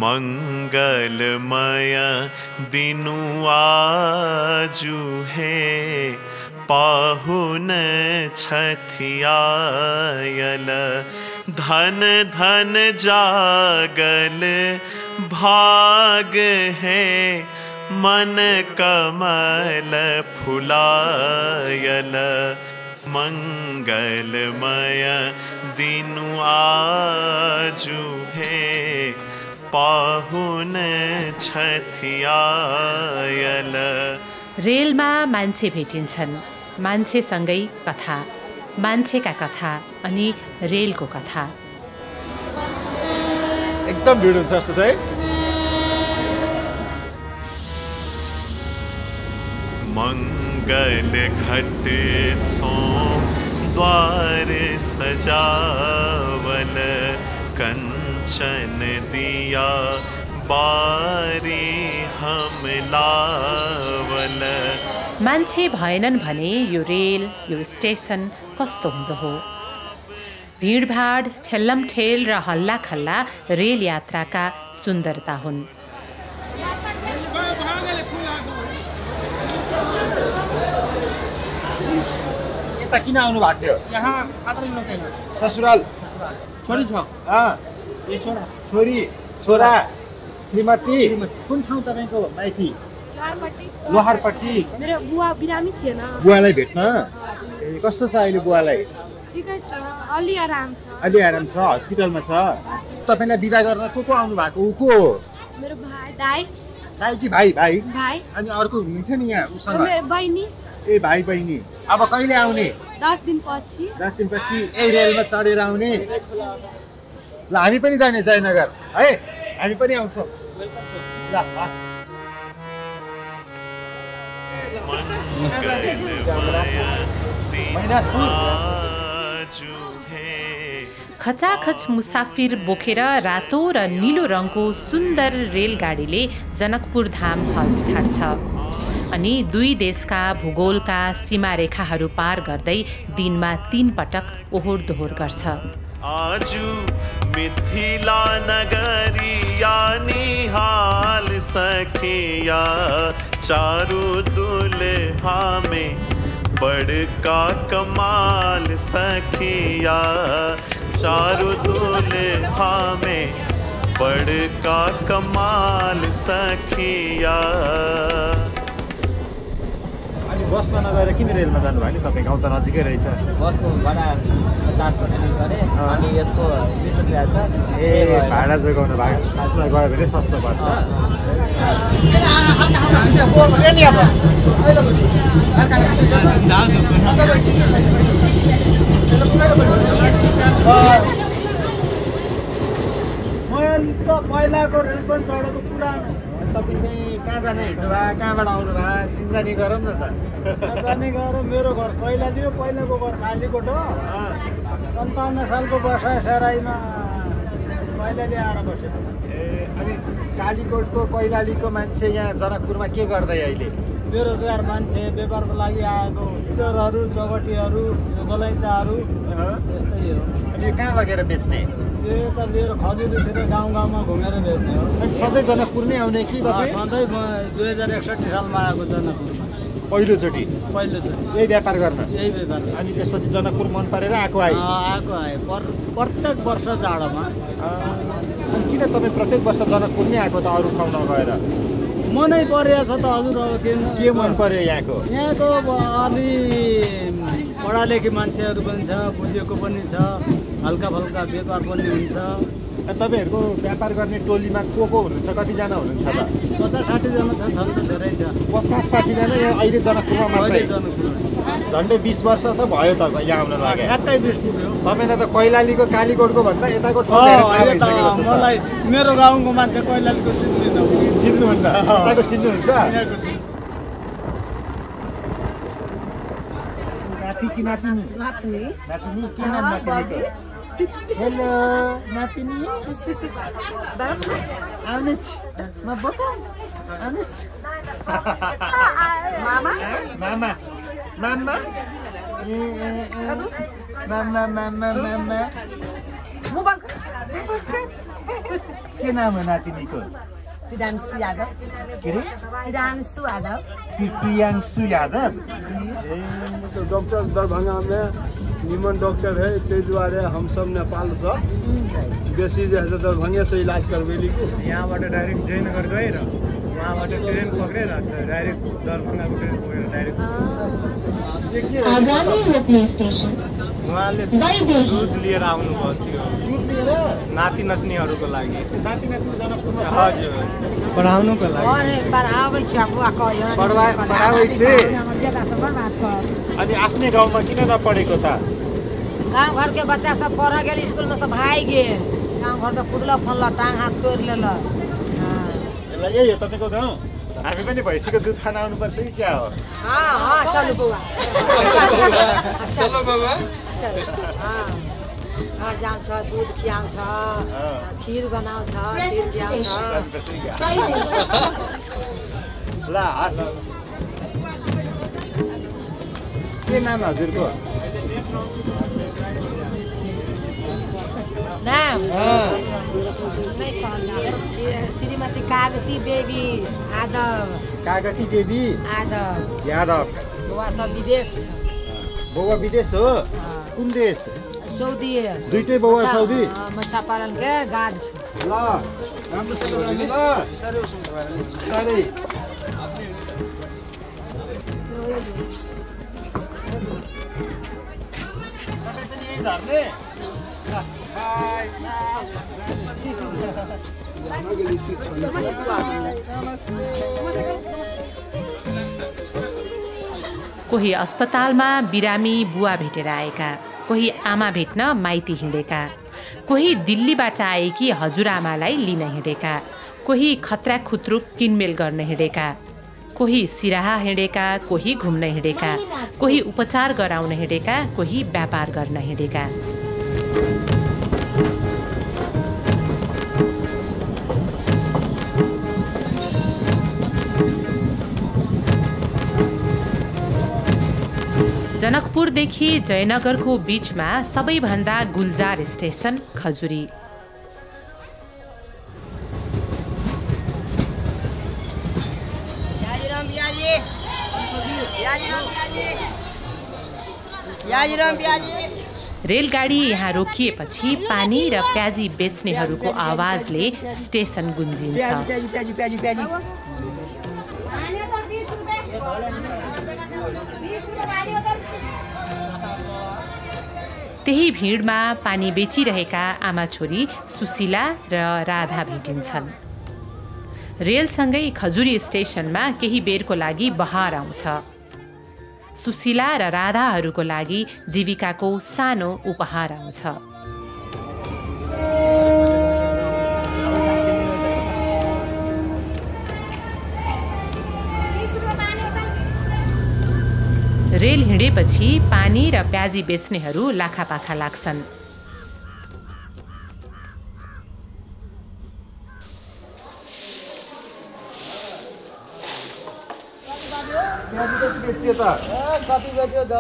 मंगलमय दिनु आजु है पाहुन छथियायल धन धन जागल भाग है मन कमल फुलायल मंगलमय दिनु आजु है पाहुन छथियायल। रेलमा मान्छे भेटिन्छन्, मान्छेसँगै कथा, मान्छेका कथा अनि रेलको कथा। एकदम भिड हुन्छ जस्तो छ है। मंगल घट सो द्वार सजावल कंचन दिया बारी हम लावल। मान्छे भएनन् भने यो रेल, यो स्टेसन कस्तो हुँदो हो। भिडभाड, ठेल्लमठेल र हल्लाखल्ला रेल यात्राका सुन्दरता हुन्। यता किन आउनु भएको थियो? यहाँ पात्रै लोकेल ससुराल छोरी छ। छोरी, छोरा, श्रीमती। कुन ठाउँ तपाईँको माइती? लोहारपट्टि। मेरो बुवा बिरामी थिएन। बुवालाई भेट्न? ए कस्तो छ अहिले बुवालाई? ठिकै छ, अलि आराम छ। अलि आराम छ, हस्पिटलमा छ। तपाईँलाई बिदा गर्न को आउनु भएको? ऊ को हो? मेरो भाइ, दाइ। दाइ कि भाइ? भाइ। भाइ। अनि अर्को हुनुहुन्थ्यो नि यहाँ उसँग? मेरो बहिनी। ए भाइ बहिनी। अब कहिले आउने? 10 दिनपछि। 10 दिनपछि यही रेलमा चढेर आउने? ल हामी पनि जाने जयनगर है, हामी पनि आउँछौँ। ल खचाखच मुसाफिर बोकेर रातो र नीलो रङको सुन्दर रेलगाडीले जनकपुर धाम हल्ट छाड्छ अनि दुई देशका भूगोलका सीमारेखाहरू पार गर्दै दिनमा 3 पटक ओहोर दोहोर गर्छ। आजु मिथिला नगरिया निहाल सखिया चारू दुल्हा में बड़का कमाल सखिया चारू दुल्हा में बड़का कमाल सखिया। बसमा नगएर किन रेलमा जानुभयो नि? तपाईँ गाउँ त नजिकै रहेछ। बसको भाडा 50 अरे अनि यसको 20 रुपैयाँ छ। ए भाडा जोगाउनु भएको, सासमा गयो भने सस्तो पर्छ। मैले त पहिलाको रेल पनि चढेको पुरानो। तपाईँ चाहिँ कहाँ जाने हिँड्नु भयो? कहाँबाट आउनु भयो? चिन्जानी गरौँ न त। जाने गरौँ। मेरो घर कैलाली हो, पहिलाको घर कालीकोट हो। 57 सालको वर्षा सराईमा कैलाली आएर बसेको। ए अनि कालीकोटको कैलालीको मान्छे यहाँ जनकपुरमा के गर्दै अहिले? बेरोजगार मान्छे, व्यापारको लागि आएको, गिटरहरू, चौबटीहरू, गलैँचाहरू यस्तै हो। अनि यो कहाँ लगेर बेच्ने? यो त लिएर खजुरीतिर गाउँ गाउँमा घुमेर बेच्ने हो। सधैँ जनकपुर नै आउने कि तपाईँ? सधैँ म 2061 सालमा आएको जनकपुरमा पहिलोचोटि? पहिलोचोटि। यही व्यापार गर्न? यही व्यापार। अनि त्यसपछि जनकपुर मन परेर आएको आए? आए प्रत्येक वर्ष जाडोमा। अनि किन तपाईँ प्रत्येक वर्ष जनकपुर नै आएको त अरू ठाउँ नगएर? मनै परेको छ त हजुर। अब के मन पर्यो यहाँको? यहाँको अलि पढालेखी मान्छेहरू पनि छ, बुझेको पनि छ, हल्का फल्का व्यापार पनि हुन्छ। तपाईँहरूको व्यापार गर्ने टोलीमा को हुनुहुन्छ? कतिजना हुनुहुन्छ त? 50-60 जना छन् त, धेरै छ। 50-60 जना अहिले जनकपुरमा मात्रै? झन्डै 20 वर्ष त भयो त यहाँ आउन लाग्यो। ठ्याक्कै 20 पुग्यो। तपाईँलाई त कैलालीको कालीकोटको भन्दा यताको ठाउँ मलाई मेरो गाउँको मान्छे कैलालीको चिन्दिनँ। चिन्नुहुन्छ? यताको चिन्नुहुन्छ? नाति कि नातिनी? नातिनी। नातिनी के नाम नातिनीको? हेलो नातिनी। आउनेछ म बोकाउँ आउनेछ। मामा मामा मामा मामा मामा मामा मोबाइल के नाम हो नातिनीको? प्रियांशु यादव। के रे? प्रियांशु यादव। प्रियांशु यादव। तो डॉक्टर दरभंगा में निमन डॉक्टर है, ताहि दुआरे हम सब नेपाल से बेसी जे है दरभंगे से इलाज करवेली को। यहाँबाट डाइरेक्ट जयनगर गएर वहाँबाट ट्रेन पक्रेर डाइरेक्ट दरभंगाको ट्रेन पक्रेर डाइरेक्ट आगामी रोक्ने स्टेसन उहाँले दुध लिएर आउनुभयो थियो नाति नातिनीहरूको लागि। हजुर पढाउनुको लागि। पढ़ाबै छ बुवा कहियो। पढाबै छ। अनि आफ्नै गाउँमा किन नपढेको त? गाँव घर के बच्चा सब पढ़ गेल, स्कूल में सब भाग गेल। गाँव घर में कुदल फनल, टांग हाथ तोड़ लेल। यही हो तपाईँको गाउँ? हामी पनि भैँसीको दुध खान आउनुपर्छ कि क्या हो? हाँ चलो बुआ। चलो बाबा। चलो घर जाऊँ छ, दूध खियाऊँ छ, खीर बनाऊँ छ, खीर खियाऊँ छ। ल हस्। के नाम हजुरको? नाम श्रीमती कागती देवी यादव। कागती देवी यादव। बुआ सब विदेश। बौवा विदेश हो? कुन देश? सऊदी। दुईटै बौवा सऊदी? मछा पालन के गार्ड छ। ल राम्रोसँग जानु ल। बिस्तारै। झर्ने? कोही अस्पतालमा बिरामी बुवा भेटेर आएका, कोही आमा भेट्न माइती हिँडेका, कोही दिल्लीबाट आएकी हजुरआमालाई लिन हिँडेका, कोही खतरा खुत्रुक किनमेल गर्न हिँडेका, कोही सिराहा हिँडेका, कोही घुम्न हिँडेका, कोही उपचार गराउन हिँडेका, कोही व्यापार गर्न हिँडेका। जनकपुरदेखि जयनगरको बीचमा सबैभन्दा गुल्जार स्टेसन खजुरी। रेलगाडी यहाँ रोकिएपछि पानी र प्याजी बेच्नेहरूको आवाजले स्टेसन गुन्जिन्छ। त्यही भिडमा पानी बेचिरहेका आमा छोरी सुशीला र राधा भेटिन्छन्। रेलसँगै खजुरी स्टेसनमा केही बेरको लागि बहार आउँछ। सुशीला र राधाहरूको लागि जीविकाको सानो उपहार आउँछ। रेल हिँडेपछि पानी र प्याजी बेच्नेहरू लाखापाखा लाग्छन्। कति बेच्यो त?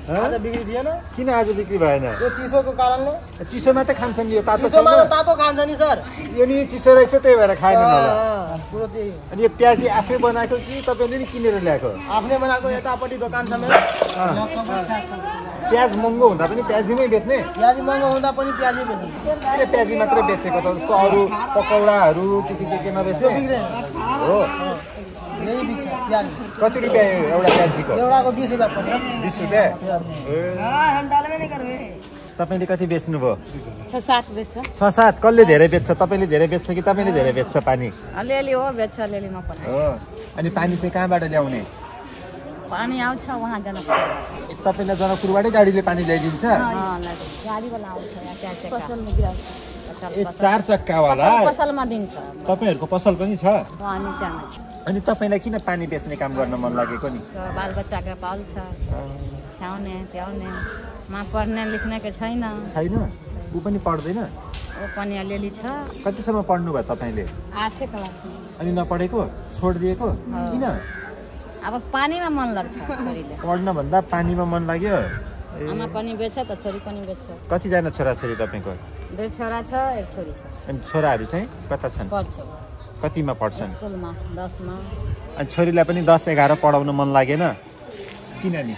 आज बिक्री थिएन। किन आज बिक्री भएन? यो चिसोको कारणले। चिसो मात्रै खान्छन् यो तातो? चिसोमा त तातो खान्छ नि सर। यो नि चिसो रहेछ त्यही भएर खाएन होला। पुरो त्यही। अनि यो प्याजी आफै बनाएको कि तपाईँले नि किनेर ल्याएको? आफूले बनाएको। यतापट्टि दोकान छ मेरो। प्याज महँगो हुँदा पनि प्याजी नै बेच्ने? प्याजी महँगो हुँदा पनि प्याजी बेच्ने। किन प्याजी मात्रै बेचेको त? जस्तो अरू पकौडाहरू के नबेच्ने हो? कति रुपियाँ एउटा प्याजीको? एउटाको 20 रुपियाँ पर्छ। 20 रुपियाँ? तपाईँले कति बेच्नुभयो? 6-7 बेच्छ। 6-7? कसले धेरै बेच्छ? तपाईँले धेरै बेच्छ कि तपाईँले धेरै बेच्छ पानी? अलिअलि हो बेच्छ, अलिअलिमा पनि हो। अनि पानी चाहिँ कहाँबाट ल्याउने? पानी आउँछ वहाँ जनकपुर। तपाईँलाई जनकपुरबाटै गाडीले पानी ल्याइदिन्छ? गाडीवाला आउँछ यहाँ 4 चक्का। पसलमा गिराउँछ। ए 4 चक्कावाला? पसलमा दिन्छ। तपाईँहरूको पसल पनि छ? वहाँ निचामा छ। अनि तपाईँलाई किन पानी बेच्ने काम गर्न मन लागेको नि? बाल बच्चाको पाल्छ, खुवाउने प्याउने। मा पढ्ने लेख्ने के छैन। छैन? ऊ पनि पढ्दैन? ओ पनि अलिअलि छ। कतिसम्म पढ्नु भयो तपाईँले? 8 क्लासमा। अनि नपढेको? छोडिदिएको? किन? अब पानीमा मन लाग्छ छोरीले। पढ्न भन्दा पानीमा मन लाग्यो? आमा पनि बेच्छ त छोरी पनि बेच्छ। कतिजना छोराछोरी तपाईँको? दुई छोरा छ एक छोरी छ अनि छोराहरू चाहिँ कता छन् पढ्छ कतिमा पढ्छन् स्कुलमा 10 मा अनि छोरीलाई पनि 10-11 पढाउन मन लागेन किन नि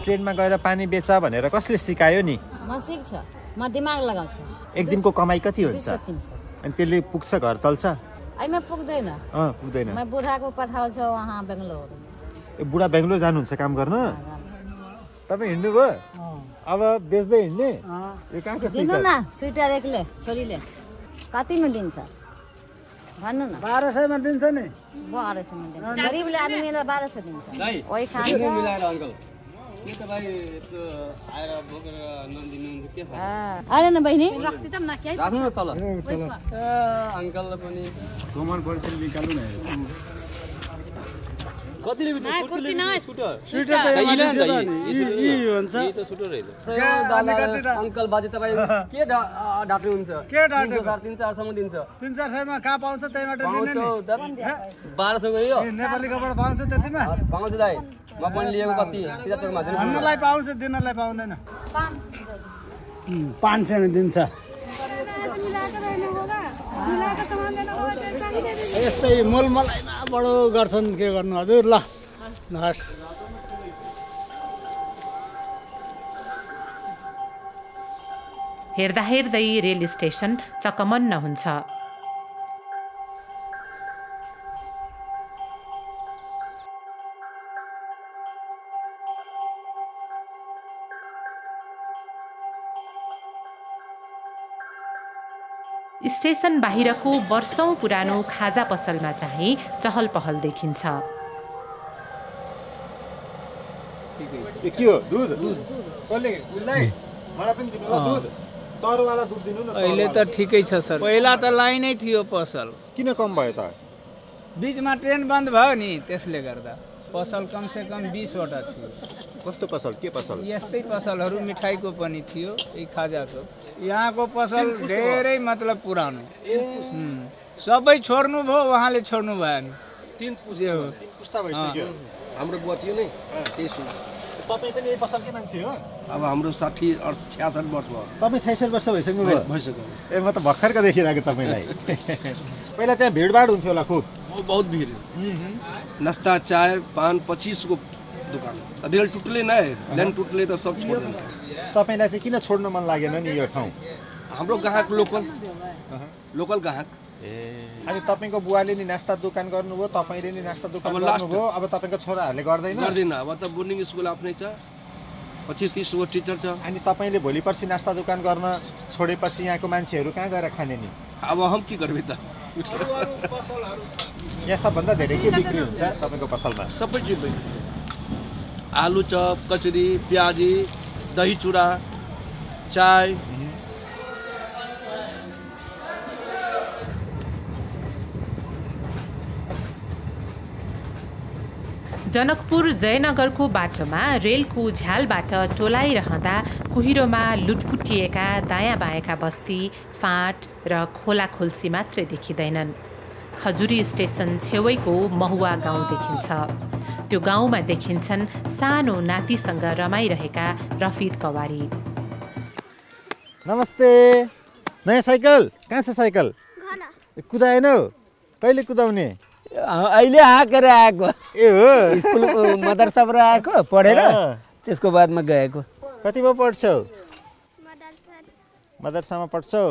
ट्रेनमा गएर पानी बेच भनेर कसले सिकायो नि म सिक्छ म दिमाग लगाउँछु एक दिनको कमाई कति हुन्छ 200-300 अनि त्यसले पुग्छ घर चल्छ आइमा पुग्दैन पुग्दैन म बुढाको पठाउँछु वहाँ बेंगलोर बुढा बेंगलोर जानुहुन्छ काम गर्न तपाईँ हिँड्नु भयो अब बेच्दै हिँड्ने यो कहाँको दिनु न स्वेटर एकले छोरीले कतिमा दिन्छ भन्नु न 1200 मा दिन्छ नि 1200 मा दिन्छ गरीबले आदमीलाई 1200 दिन्छ ओइ खान्छ मिलाएर अङ्कल यो त भाइ आएर बोकेर नदिनु के आएन न बहिनी राख्नु न तल अङ्कलले पनि कमर बल्छिल निकाल्नु न कतिले स्वेटर त हुन्छ अङ्कल बाजे तपाईँ के डाक्टर हुन्छ के डाक्टर 300-400 सम्म दिन्छ 300-400 मा कहाँ पाउँछ त्यहीबाट लिने नि 1200 को यो नेपाली कपडा पाउँछ त्यतिमा पाउँछ दाइ म पनि लिएको कति तिजाचोकमा दिनु भन्नलाई पाउँछ दिनलाई पाउँदैन 500 मा दिन्छ यस्तै मोलमलाइमा बडो गर्छन् के गर्नु हजुर ल हस् हेर्दा हेर्दै रेल स्टेसन चकमन्न हुन्छ स्टेसन बाहिरको वर्षौं पुरानो खाजा पसलमा चाहिँ चहल पहल देखिन्छ के हो दूध कसले उसलाई मलाई पनि दिनु दूध तरवाला दूध दिनु न अहिले त ठिकै छ सर पहिला त लाइनै थियो पसल किन कम भयो त बीचमा ट्रेन बन्द भयो नि त्यसले गर्दा पसल कम से कम 20 वटा थियो कस्तो पसल के पसल यस्तै पसलहरू मिठाईको पनि थियो यही खाजाको यहाँको पसल धेरै मतलब पुरानो सबै छोड्नु भयो उहाँले छोड्नु भएन 3 पुस्ता भइसक्यो हाम्रो बुवा थियो नि त्यही सु तपाईँ पनि यही पसलकै मान्छे हो अब हाम्रो 60-66 वर्ष भयो तपाईँ 66 वर्ष भइसक्नु भयो भइसक्यो ए म त भर्खरका देखिरहेको तपाईँलाई पहिला त्यहाँ भिडभाड हुन्थ्यो होला खुब बहुत भीड़ नाश्ता चाय पान 25 को दुकान रेल टूटले नहीं लाइन टूटले तो सब छोड़ देंगे तपाईलाई चाहिँ किन छोड्न मन लागेन नि यो ठाउँ हाम्रो ग्राहक लोकल ग्राहक अनि तपाईको बुवाले नि नास्ता दोकान गर्नुभयो तपाईले नि नास्ता दोकान गर्नुभयो अब तपाईको छोराहरूले गर्दैन अब त बोर्डिङ स्कुल आफ्नै छ 25-30 गो टिचर छ अनि तपाईले भोलि पर्सि नास्ता दोकान गर्न छोडेपछि यहाँको मान्छेहरू कहाँ गएर खाने नि अब हम के गर्बे त यहाँ सबभन्दा धेरै के बिक्री हुन्छ तपाईको पसलमा सबै चिज आलु चप कचरी प्याजी दही चूड़ा चाय जनकपुर जयनगरको बाटोमा रेलको झ्यालबाट टोलाइरहँदा कुहिरोमा लुटपुटिएका दायाँ बायाँका बस्ती फाँट र खोला खोल्सी मात्रै देखिँदैनन् खजुरी स्टेसन छेउैको महुवा गाउँ देखिन्छ त्यो गाउँमा देखिन्छन् सानो नातिसँग रमाइरहेका रफिद कवारी नमस्ते नयाँ साइकल कहाँ छ साइकल कुदाएन कहिले कुदाउने अहिले हाकेर आएको ए हो स्कुल मदरसाबाट आएको पढेर त्यसको बादमा गएको कतिमा पढ्छौ मदरसामा पढ्छौ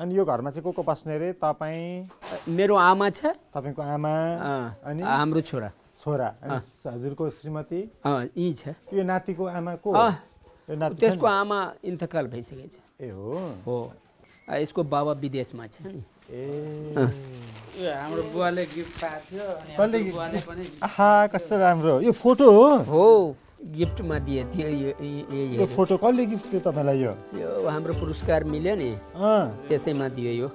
अनि यो घरमा चाहिँ को बस्ने रे तपाईँ मेरो आमा छ तपाईको आमा अनि हाम्रो छोरा अनि हजुरको श्रीमती यी छ यो नातिको आमा को यो नाति त्यसको आमा इन्तकाल भइसकेछ ए हो यसको बाबा विदेशमा छ नि हाम्रो बुवाले गिफ्ट पाएको थियो अनि पनि आहा कस्तो राम्रो यो फोटो हो गिफ्टमा दिए थियो यो फोटो कसले गिफ्ट दियो तपाईलाई यो हाम्रो पुरस्कार मिल्यो नि त्यसैमा दियो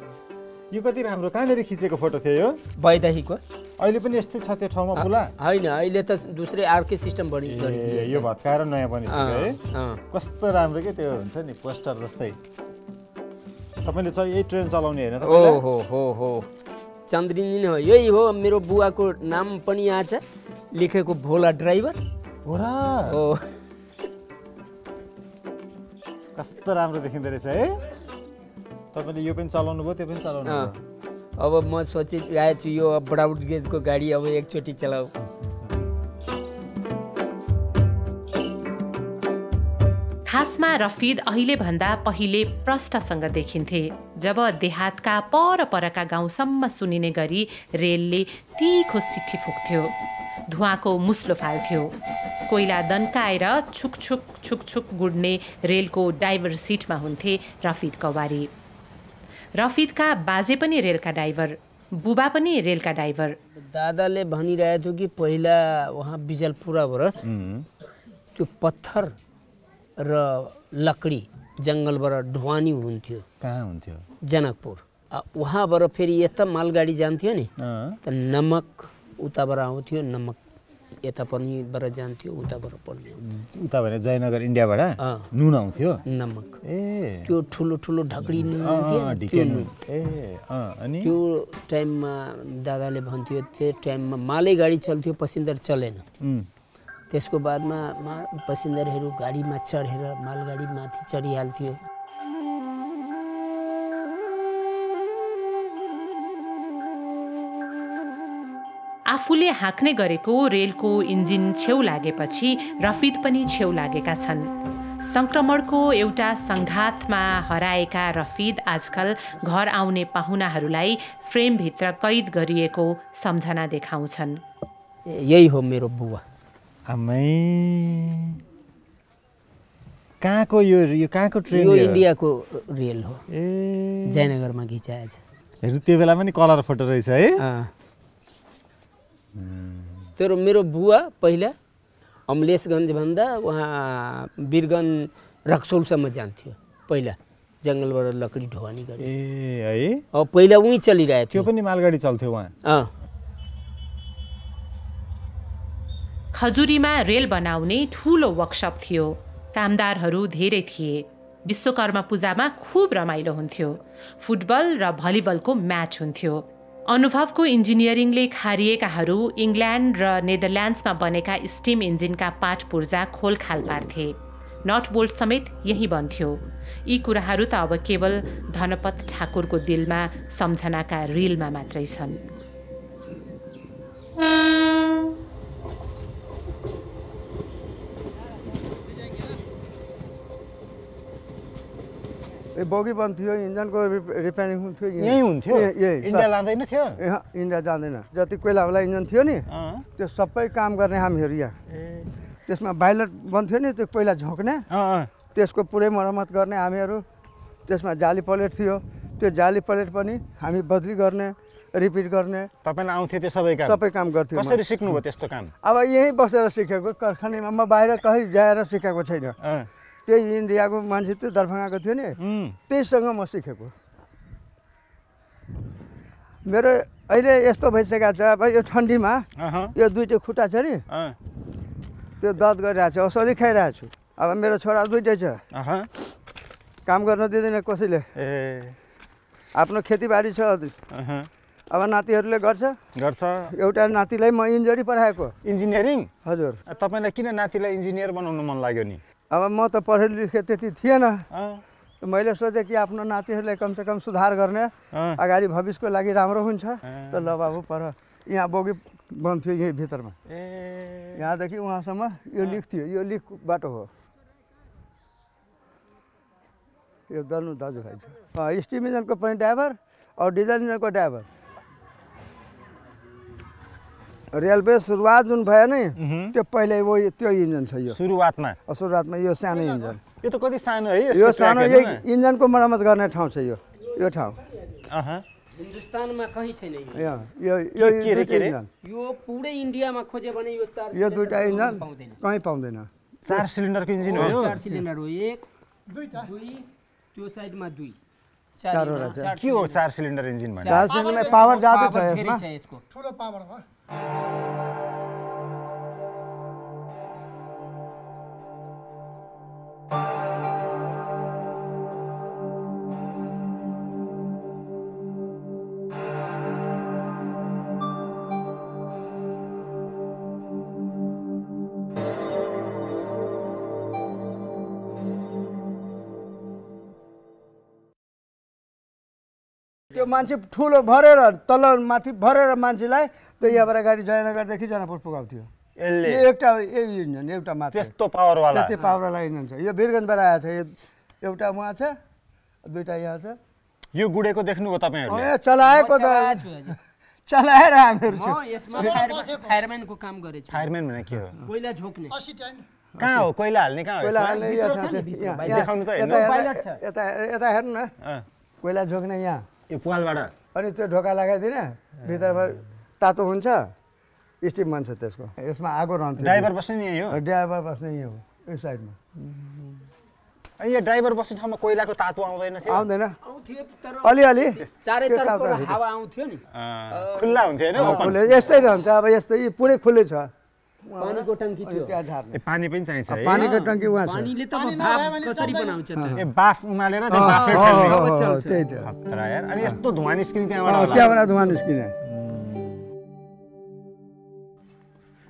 यो कति राम्रो कहाँनिर खिचेको फोटो थियो यो बैदाहीको अहिले पनि यस्तै छ त्यो ठाउँमा फुला हैन अहिले त दुसरै अर्कै सिस्टम बढी यो भत्काएर नयाँ बनिसक्यो है कस्तो राम्रो के त्यो हुन्छ नि पोस्टर जस्तै तपाईले चाहिँ यही ट्रेन चलाउने हैन तपाईलाई हो चन्द्रिनी हो यही हो मेरो बुवाको नाम पनि यहाँ छ लेखेको भोला ड्राइभर हो र कस्तो राम्रो देखिँदो रहेछ है। तपाईँले यो पनि चलाउनु भयो, त्यो पनि चलाउनु भयो। अब म सोचिरहेको छु यो ब्राउड गेजको गाडी अब एकचोटि चलाऊ। खासमा रफिद अहिलेभन्दा पहिले प्रष्टसँग देखिन्थे जब देहातका परपरका गाउँसम्म सुनिने गरी रेलले तीखो सिट्ठी फुक्थ्यो, धुवाको मुस्लो फाल्थ्यो। कोइला दन्काएर छुकछुक छुकछुक गुड्ने रेलको ड्राइभर सिटमा हुन्थे रफिद कवारी। रफिदका बाजे पनि रेलका ड्राइभर, बुबा पनि रेलका ड्राइभर। दादाले भनिरहेको थियो कि पहिला वहाँ बिजलपुराबाट त्यो पत्थर र लकडी जङ्गलबाट ढुवानी हुन्थ्यो। कहाँ हुन्थ्यो? जनकपुर। वहाँबाट फेरि यता मालगाडी जान्थ्यो नि, त नमक उताबाट आउँथ्यो, नमक यता पनिबाट जान्थ्यो, उताबाट पर्ने। उता भने जयनगर इन्डियाबाट नुन आउँथ्यो, नमक। ए त्यो ठुलो ठुलो ढकडी अनि त्यो टाइममा दादाले भन्थ्यो त्यो टाइममा मालै गाडी चल्थ्यो, पसिन्जर चलेन। त्यसको बादमा पसिन्जरहरू गाडीमा चढेर मालगाडी माथि चढिहाल्थ्यो। आफूले हाँक्ने गरेको रेलको इन्जिन छेउ लागेपछि रफिद पनि छेउ लागेका छन्। संक्रमणको एउटा सङ्घातमा हराएका रफिद आजकल घर आउने पाहुनाहरूलाई फ्रेमभित्र कैद गरिएको सम्झना देखाउँछन्। यही हो मेरो बुवा। आमै कहाँको यो कहाँको ट्रेन? यो इन्डियाको रेल हो, ए जयनगरमा खिचाएछ। हेर्नु त्यो बेला पनि कलर फोटो रहेछ है। तर मेरो बुवा पहिला अमलेशगञ्ज भन्दा उहाँ वीरगञ्ज रक्सौलसम्म जान्थ्यो, पहिला जङ्गलबाट लकडी ढुवानी गरे। ए है, अब पहिला उहीँ चलिरहेको थियो। त्यो पनि मालगाडी चल्थ्यो वहाँ। खजुरीमा रेल बनाउने ठुलो वर्कसप थियो, कामदारहरू धेरै थिए। विश्वकर्मा पूजामा खुब रमाइलो हुन्थ्यो, फुटबल र भलिबलको म्याच हुन्थ्यो। अनुभवको इन्जिनियरिङले खारिएकाहरू इङ्ल्यान्ड र नेदरल्यान्ड्समा बनेका स्टिम इन्जिनका पार्ट पूर्जा खोलखाल पार्थे। नट बोल्ट समेत यही बन्थ्यो। यी कुराहरू त अब केवल धनपत ठाकुरको दिलमा सम्झनाका रिलमा मात्रै छन्। बोगी बन्थ्यो, इन्जनको रिपेयरिङ हुन्थ्यो, यही हुन्थ्यो। इन्डिया लाँदैन थियो? इन्डिया जाँदैन। जति कोइलावाला इन्जन थियो नि त्यो सबै काम गर्ने हामीहरू यहाँ। त्यसमा बाइलर बन्थ्यो नि, त्यो कोइला झोक्ने, त्यसको पुरै मर्मत गर्ने हामीहरू। त्यसमा जाली प्लेट थियो, त्यो जाली प्लेट पनि हामी बदली गर्ने, रिपिट गर्ने। तपाईँलाई आउँथ्यो त्यो सबै काम? सबै काम गर्थ्यो। कसरी सिक्नुभयो त्यस्तो काम? अब यहीँ बसेर सिकेको, कारखानामा। म बाहिर कहीँ जाएर सिकेको छैन। त्यही इन्डियाको मान्छे थियो, दरभङ्गाको थियो नि, त्यहीसँग म सिकेको। मेरो अहिले यस्तो भइसकेको छ, अब यो ठन्डीमा यो दुईटै खुट्टा छ नि, त्यो दर्द गरिरहेको छ, औषधि खाइरहेको छु। अब मेरो छोरा दुईटै छ, काम गर्न दिँदैन कसैले। आफ्नो खेतीबारी छ, अब नातिहरूले गर्छ। एउटा नातिलाई म इन्जिनियरिङ पढाएको। इन्जिनियरिङ? हजुर। तपाईँलाई किन नातिलाई इन्जिनियर बनाउनु मन लाग्यो नि? अब म त पढे लेखे त्यति थिएन, मैले सोचेँ कि आफ्नो नातिहरूलाई कमसेकम सुधार गर्ने, अगाडि भविष्यको लागि राम्रो हुन्छ। त ल बाबु पर यहाँ बोगी बन्थ्यो यहीँ भित्रमा, यहाँदेखि उहाँसम्म यो लिक थियो, यो लिक बाटो हो। यो दर्नु दाजुभाइ छ। स्टिम इन्जनको पनि ड्राइभर और डिजल इन्जनको ड्राइभर। रेलवे सुरुवात जुन भयो नि त्यो पहिले वो त्यो इन्जन छ। यो सुरुवातमा यो सानो इन्जन। यो त कति सानो है? यो सानो यही इन्जनको मर्मत गर्ने ठाउँ छ यो ठाउँ। हिन्दुस्तानमा कहीँ छैन यो इन्जन। यो पुरै इन्डियामा खोजे भने यो दुईटा इन्जन कहीँ पाउँदैन। 4 सिलिन्डरको इन्जिन हो यो? 4 सिलिन्डर हो। 1 2 त्यो साइडमा 2 चारवटा के हो 4 सिलिन्डर इन्जिन भने? 4 सिलिन्डर पावर ज्यादा छ यसमा, ठुलो पावर हो। त्यो मान्छे ठुलो भरेर तल माथि भरेर मान्छेलाई त्यो यहाँबाट गाडी जयनगरदेखि जनकपुर पुगाउँथ्यो यसले एउटा इन्जिन एउटा मात्र त्यस्तो पावरवाला त्यति पावरवाला इन्जिन छ यो वीरगन्जबाट आएको छ यो एउटा उहाँ छ दुईटा यहाँ छ यो गुडेको देख्नुभयो तपाईँहरूले चलाएको त चलाएर हामीहरू छु यसमा फायरम्यानको काम गरेछु फायरम्यान भने के हो कोइला झोक्ने कहाँ हो कोइला हाल्ने कहाँ हो कोइला हाल्ने देखाउनु त यता हेर्नु न कोइला झोक्ने यहाँ यो पालबाट अनि त्यो ढोका लगाइदिने भित्रमा तातो हुन्छ स्टिम बन्छ त्यसको यसमा आगो रहन्छ ड्राइभर बस्ने नि यही हो ड्राइभर बस्ने यही हो यो साइडमा अनि यो ड्राइभर बस्ने ठाउँमा कोइलाको तातो आउँदैन थियो आउँदैन आउँथ्यो तर अलिअलि चारैतर्फ हावा आउँथ्यो नि खुल्ला हुन्थ्यो होइन यस्तै रहन्छ अब यस्तै पुरै खुल्लै छ पानीको टङ्की थियो त्यहाँ झार्ने पानी पनि चाहिन्छ है पानीको टङ्की उहाँ छ पानीले त भाप कसरी बनाउँछ त ए बाफ उमालेर त्यो बाफे खेल्ने त्यही त खतरा यार अनि यस्तो धुवा निस्किने त्यहाँबाट होला त्यहाँबाट धुवा निस्किने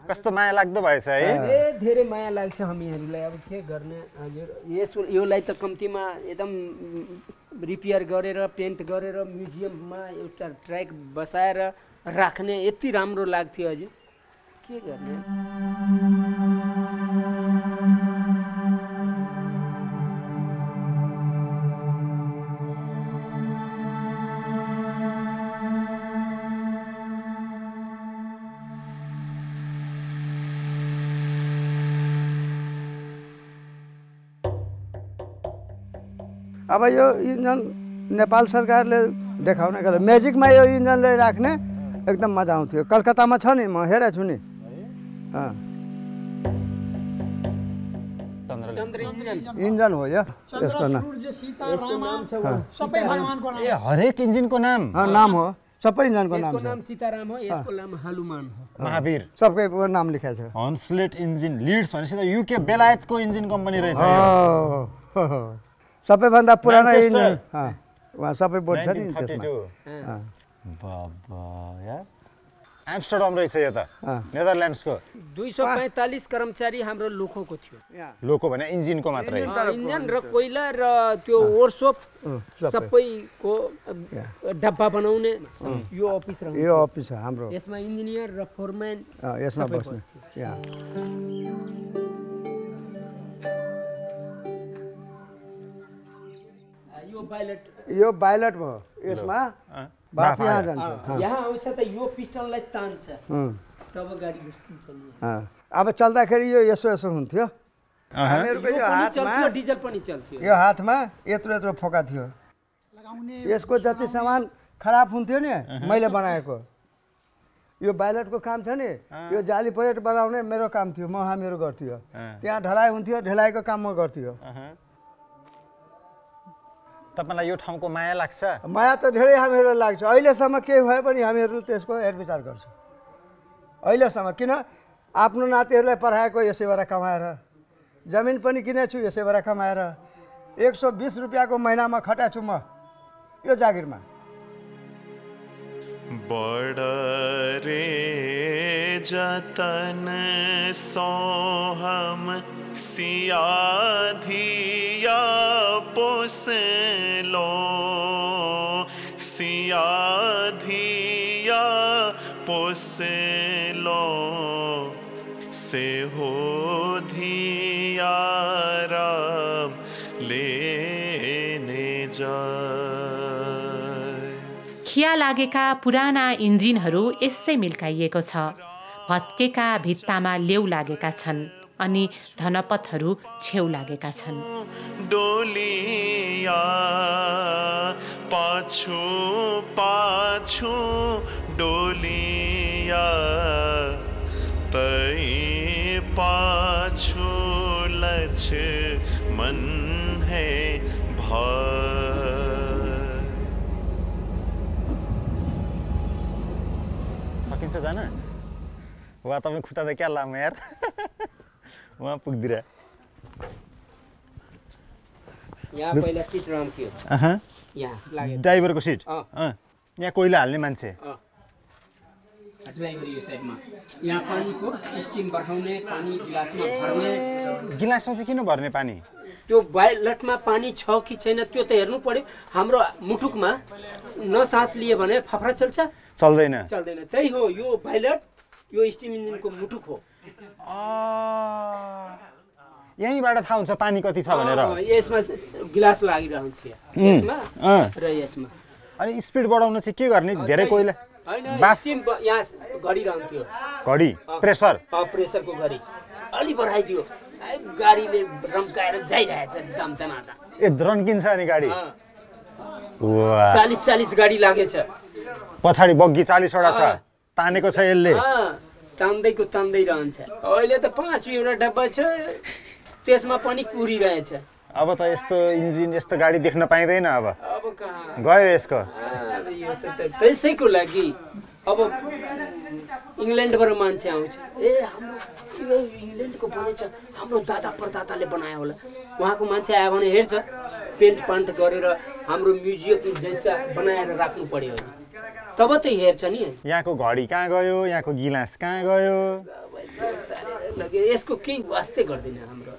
कस्तो माया लाग्दो भएछ है धेरै माया लाग्छ हामीहरूलाई अब के गर्ने हजुर योलाई त कम्तीमा एकदम रिपेयर गरेर पेन्ट गरेर म्युजियममा एउटा ट्र्याक बसाएर राख्ने यति राम्रो लाग्थ्यो हजुर के गर्ने अब यो इन्जन नेपाल सरकारले देखाउनको लागि म्याजिकमा यो इन्जनले राख्ने एकदम मजा आउँथ्यो कलकत्तामा छ नि म हेरेको छु नि इन्जन हो यो यसको नाम ए हरेक इन्जिनको नाम नाम हो सबै इन्जनको नाम यसको नाम सीताराम हो यसको नाम हनुमान हो महावीर सबैको नाम लेखाएको छ हन्सलेट इन्जिन लिड्स भनेपछि त युके बेलायतको इन्जिन कम्पनी रहेछ सबैभन्दा पुरानो इन्जिन उहाँ सबै बोर्ड छ नि बाबा यार एम्स्टरडम रहेछ यो त नेदरल्यान्ड्सको 245 कर्मचारी हाम्रो लोकोको थियो लोको भने इन्जिनको मात्रै इन्जिन र कोइला र त्यो वर्कसप सबैको डब्बा बनाउने यो अफिस रहन्छ यो अफिस हो हाम्रो यसमा इन्जिनियर र फोरम्यान यसमा बस्ने यो पाइलट भयो यसमा बाफ यहाँ जान्छ यहाँ आउँछ त यो पिस्टनलाई तान्छ तब गाडी घुस्किन्छ नि अब चल्दाखेरि यो यसो यसो हुन्थ्यो हामीहरूको यो हातमा डिजल पनि चल्थ्यो यो हातमा यत्रो यत्रो फोका थियो यसको जति सामान खराब हुन्थ्यो नि मैले बनाएको यो पाइलटको काम छ नि यो जाली प्लेट बनाउने मेरो काम थियो म हामीहरू गर्थ्यो त्यहाँ ढलाइ हुन्थ्यो ढलाइको काम म गर्थ्यो तपाईलाई यो ठाउँको माया लाग्छ माया त धेरै हामीहरूलाई लाग्छ अहिलेसम्म केही भए पनि हामीहरू त्यसको हेरविचार गर्छौँ अहिलेसम्म किन आफ्नो नातिहरूलाई पढाएको यसैबाट कमाएर जमिन पनि किनेछु यसैबाट कमाएर 120 रुपियाँको महिनामा खटाएको छु म यो जागिरमा बड़ रे जतन सोहम सियाधिया पोसलो सियाधिया पोसलो से हो धियाराम लेने जा खिया लागेका पुराना इन्जिनहरू यसै मिल्काइएको छ भत्केका भित्तामा लेउ लागेका छन् अनि धनपथहरू छेउ लागेका छन् डोलिया पाछु पाछु डोलिया तै पाछु लक्ष्मण है सकिन्छ जान वा तपाईँ खुट्टा त क्या लामो यार वहाँ पुग्दिरा यहाँ पहिला सिट रहन्थ्यो यहाँ ड्राइभरको सिट यहाँ कोइला हाल्ने मान्छे ड्राइभर यो साइडमा यहाँ पानीको स्टिम बर्खाउने पानी गिलासमा भर्ने गिलासमा चाहिँ किन भर्ने पानी त्यो बाइलटमा पानी छ कि छैन त्यो त हेर्नु पर्यो हाम्रो मुटुकमा नसास लिए भने फफरा चल्छ चल्दैन त्यही हो यो बाइलट यो स्टिम इन्जिनको मुटुक हो यहीँबाट थाहा हुन्छ पानी कति छ भनेर यसमा गिलास लागिरहन्छ यसमा र यसमा अनि स्पिड बढाउन चाहिँ के गर्ने धेरै कोइला स्टिम यहाँ घडी रहन्थ्यो घडी प्रेसरको घडी अलि बढाइदियो गाडीले रम्काएर जाइरहेछ एकदम तनाता ए रन्किन्छ अनि गाडी 40 गाडी लागेछ पछाडि बग्गी 40 वटा छ तानेको छ यसले तान्दै रहन्छ अहिले त 5 एउटा डब्बा छ त्यसमा पनि कुरिरहेछ अब त यस्तो इन्जिन यस्तो गाडी देख्न पाइँदैन अब कहाँ गयो यसको त्यसैको लागि अब इङ्ल्यान्डबाट मान्छे आउँछ हाम्रो इङ्ल्यान्डको बनेछ हाम्रो दादा परदादाले बनायो होला उहाँको मान्छे आयो भने हेर्छ पेन्ट पान्ट गरेर हाम्रो म्युजियम जैसा बनाएर राख्नु पर्यो तब त हेर्छ नि यहाँको घडी कहाँ गयो यहाँको गिलास कहाँ गयो यसको केही वास्ते गर्दैन हाम्रो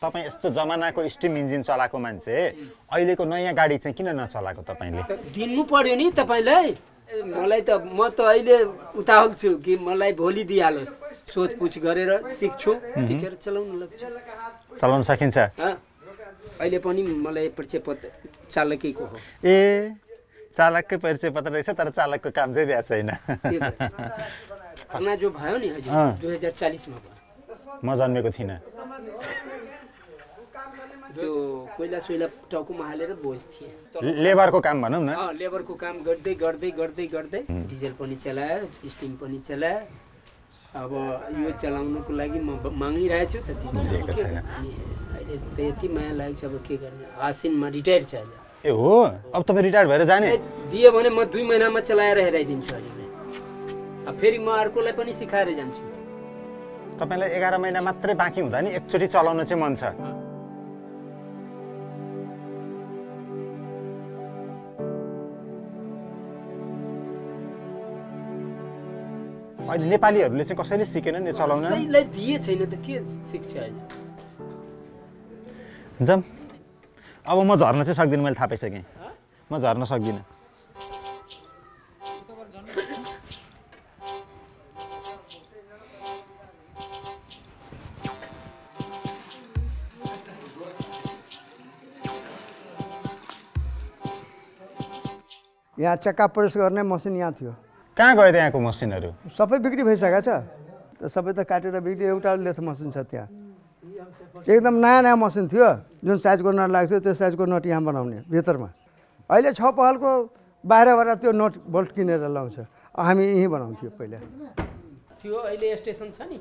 तपाईँ यस्तो जमानाको स्टिम इन्जिन चलाएको मान्छे अहिलेको नयाँ गाडी चाहिँ किन नचलाएको तपाईँले दिनु पर्यो नि तपाईँलाई मलाई त म त अहिले उतावल छु कि मलाई भोलि दिइहालोस् सोधपुछ गरेर सिकेर चलाउन लाग्छु चलाउन सकिन्छ अहिले पनि मलाई परिचय पत्र चालकैको हो ए चालककै परिचय पत्र रहेछ तर चालकको काम चाहिँ दिएको छैन घटना जो भयो नि 2040 मा भयो म जन्मेको थिइनँ त्यो कोइला सोइला टाउकोमा हालेर बोझ थिए लेबरको काम भनौँ न लेबरको काम गर्दै डिजल पनि चलायो स्टिम पनि चलायो अब यो चलाउनको लागि म मागिरहेछु त दिएको छैन अहिले त यति माया लाग्छ अब के गर्ने आसिनमा रिटायर छ ए हो अब तपाईँ रिटायर भएर जाने दियो भने म 2 महिनामा चलाएर हेराइदिन्छु अहिले अब फेरि म अर्कोलाई पनि सिकाएर जान्छु तपाईँलाई 11 महिना मात्रै बाँकी हुँदा नि एकचोटि चलाउन चाहिँ मन छ अहिले नेपालीहरूले चाहिँ कसैले सिकेनन् यो चलाउन कसैलाई दिए छैन त के सिक्छ अहिले जाम अब म झर्न चाहिँ सक्दिनँ मैले थाहा पाइसकेँ म झर्न सक्दिनँ यहाँ चक्का प्रेस गर्ने मसिन यहाँ थियो कहाँ गयो त यहाँको मसिनहरू सबै बिक्री भइसकेको छ सबै त काटेर बिक्री एउटा लेथ मसिन छ त्यहाँ एकदम नयाँ मसिन थियो जुन साइजको नट लाग्थ्यो त्यो साइजको नट यहाँ बनाउने भित्रमा अहिले 6 पहलको बाहिरबाट त्यो नट बोल्ट किनेर लाउँछ हामी यहीँ बनाउँथ्यौँ पहिला त्यो अहिले स्टेसन छ नि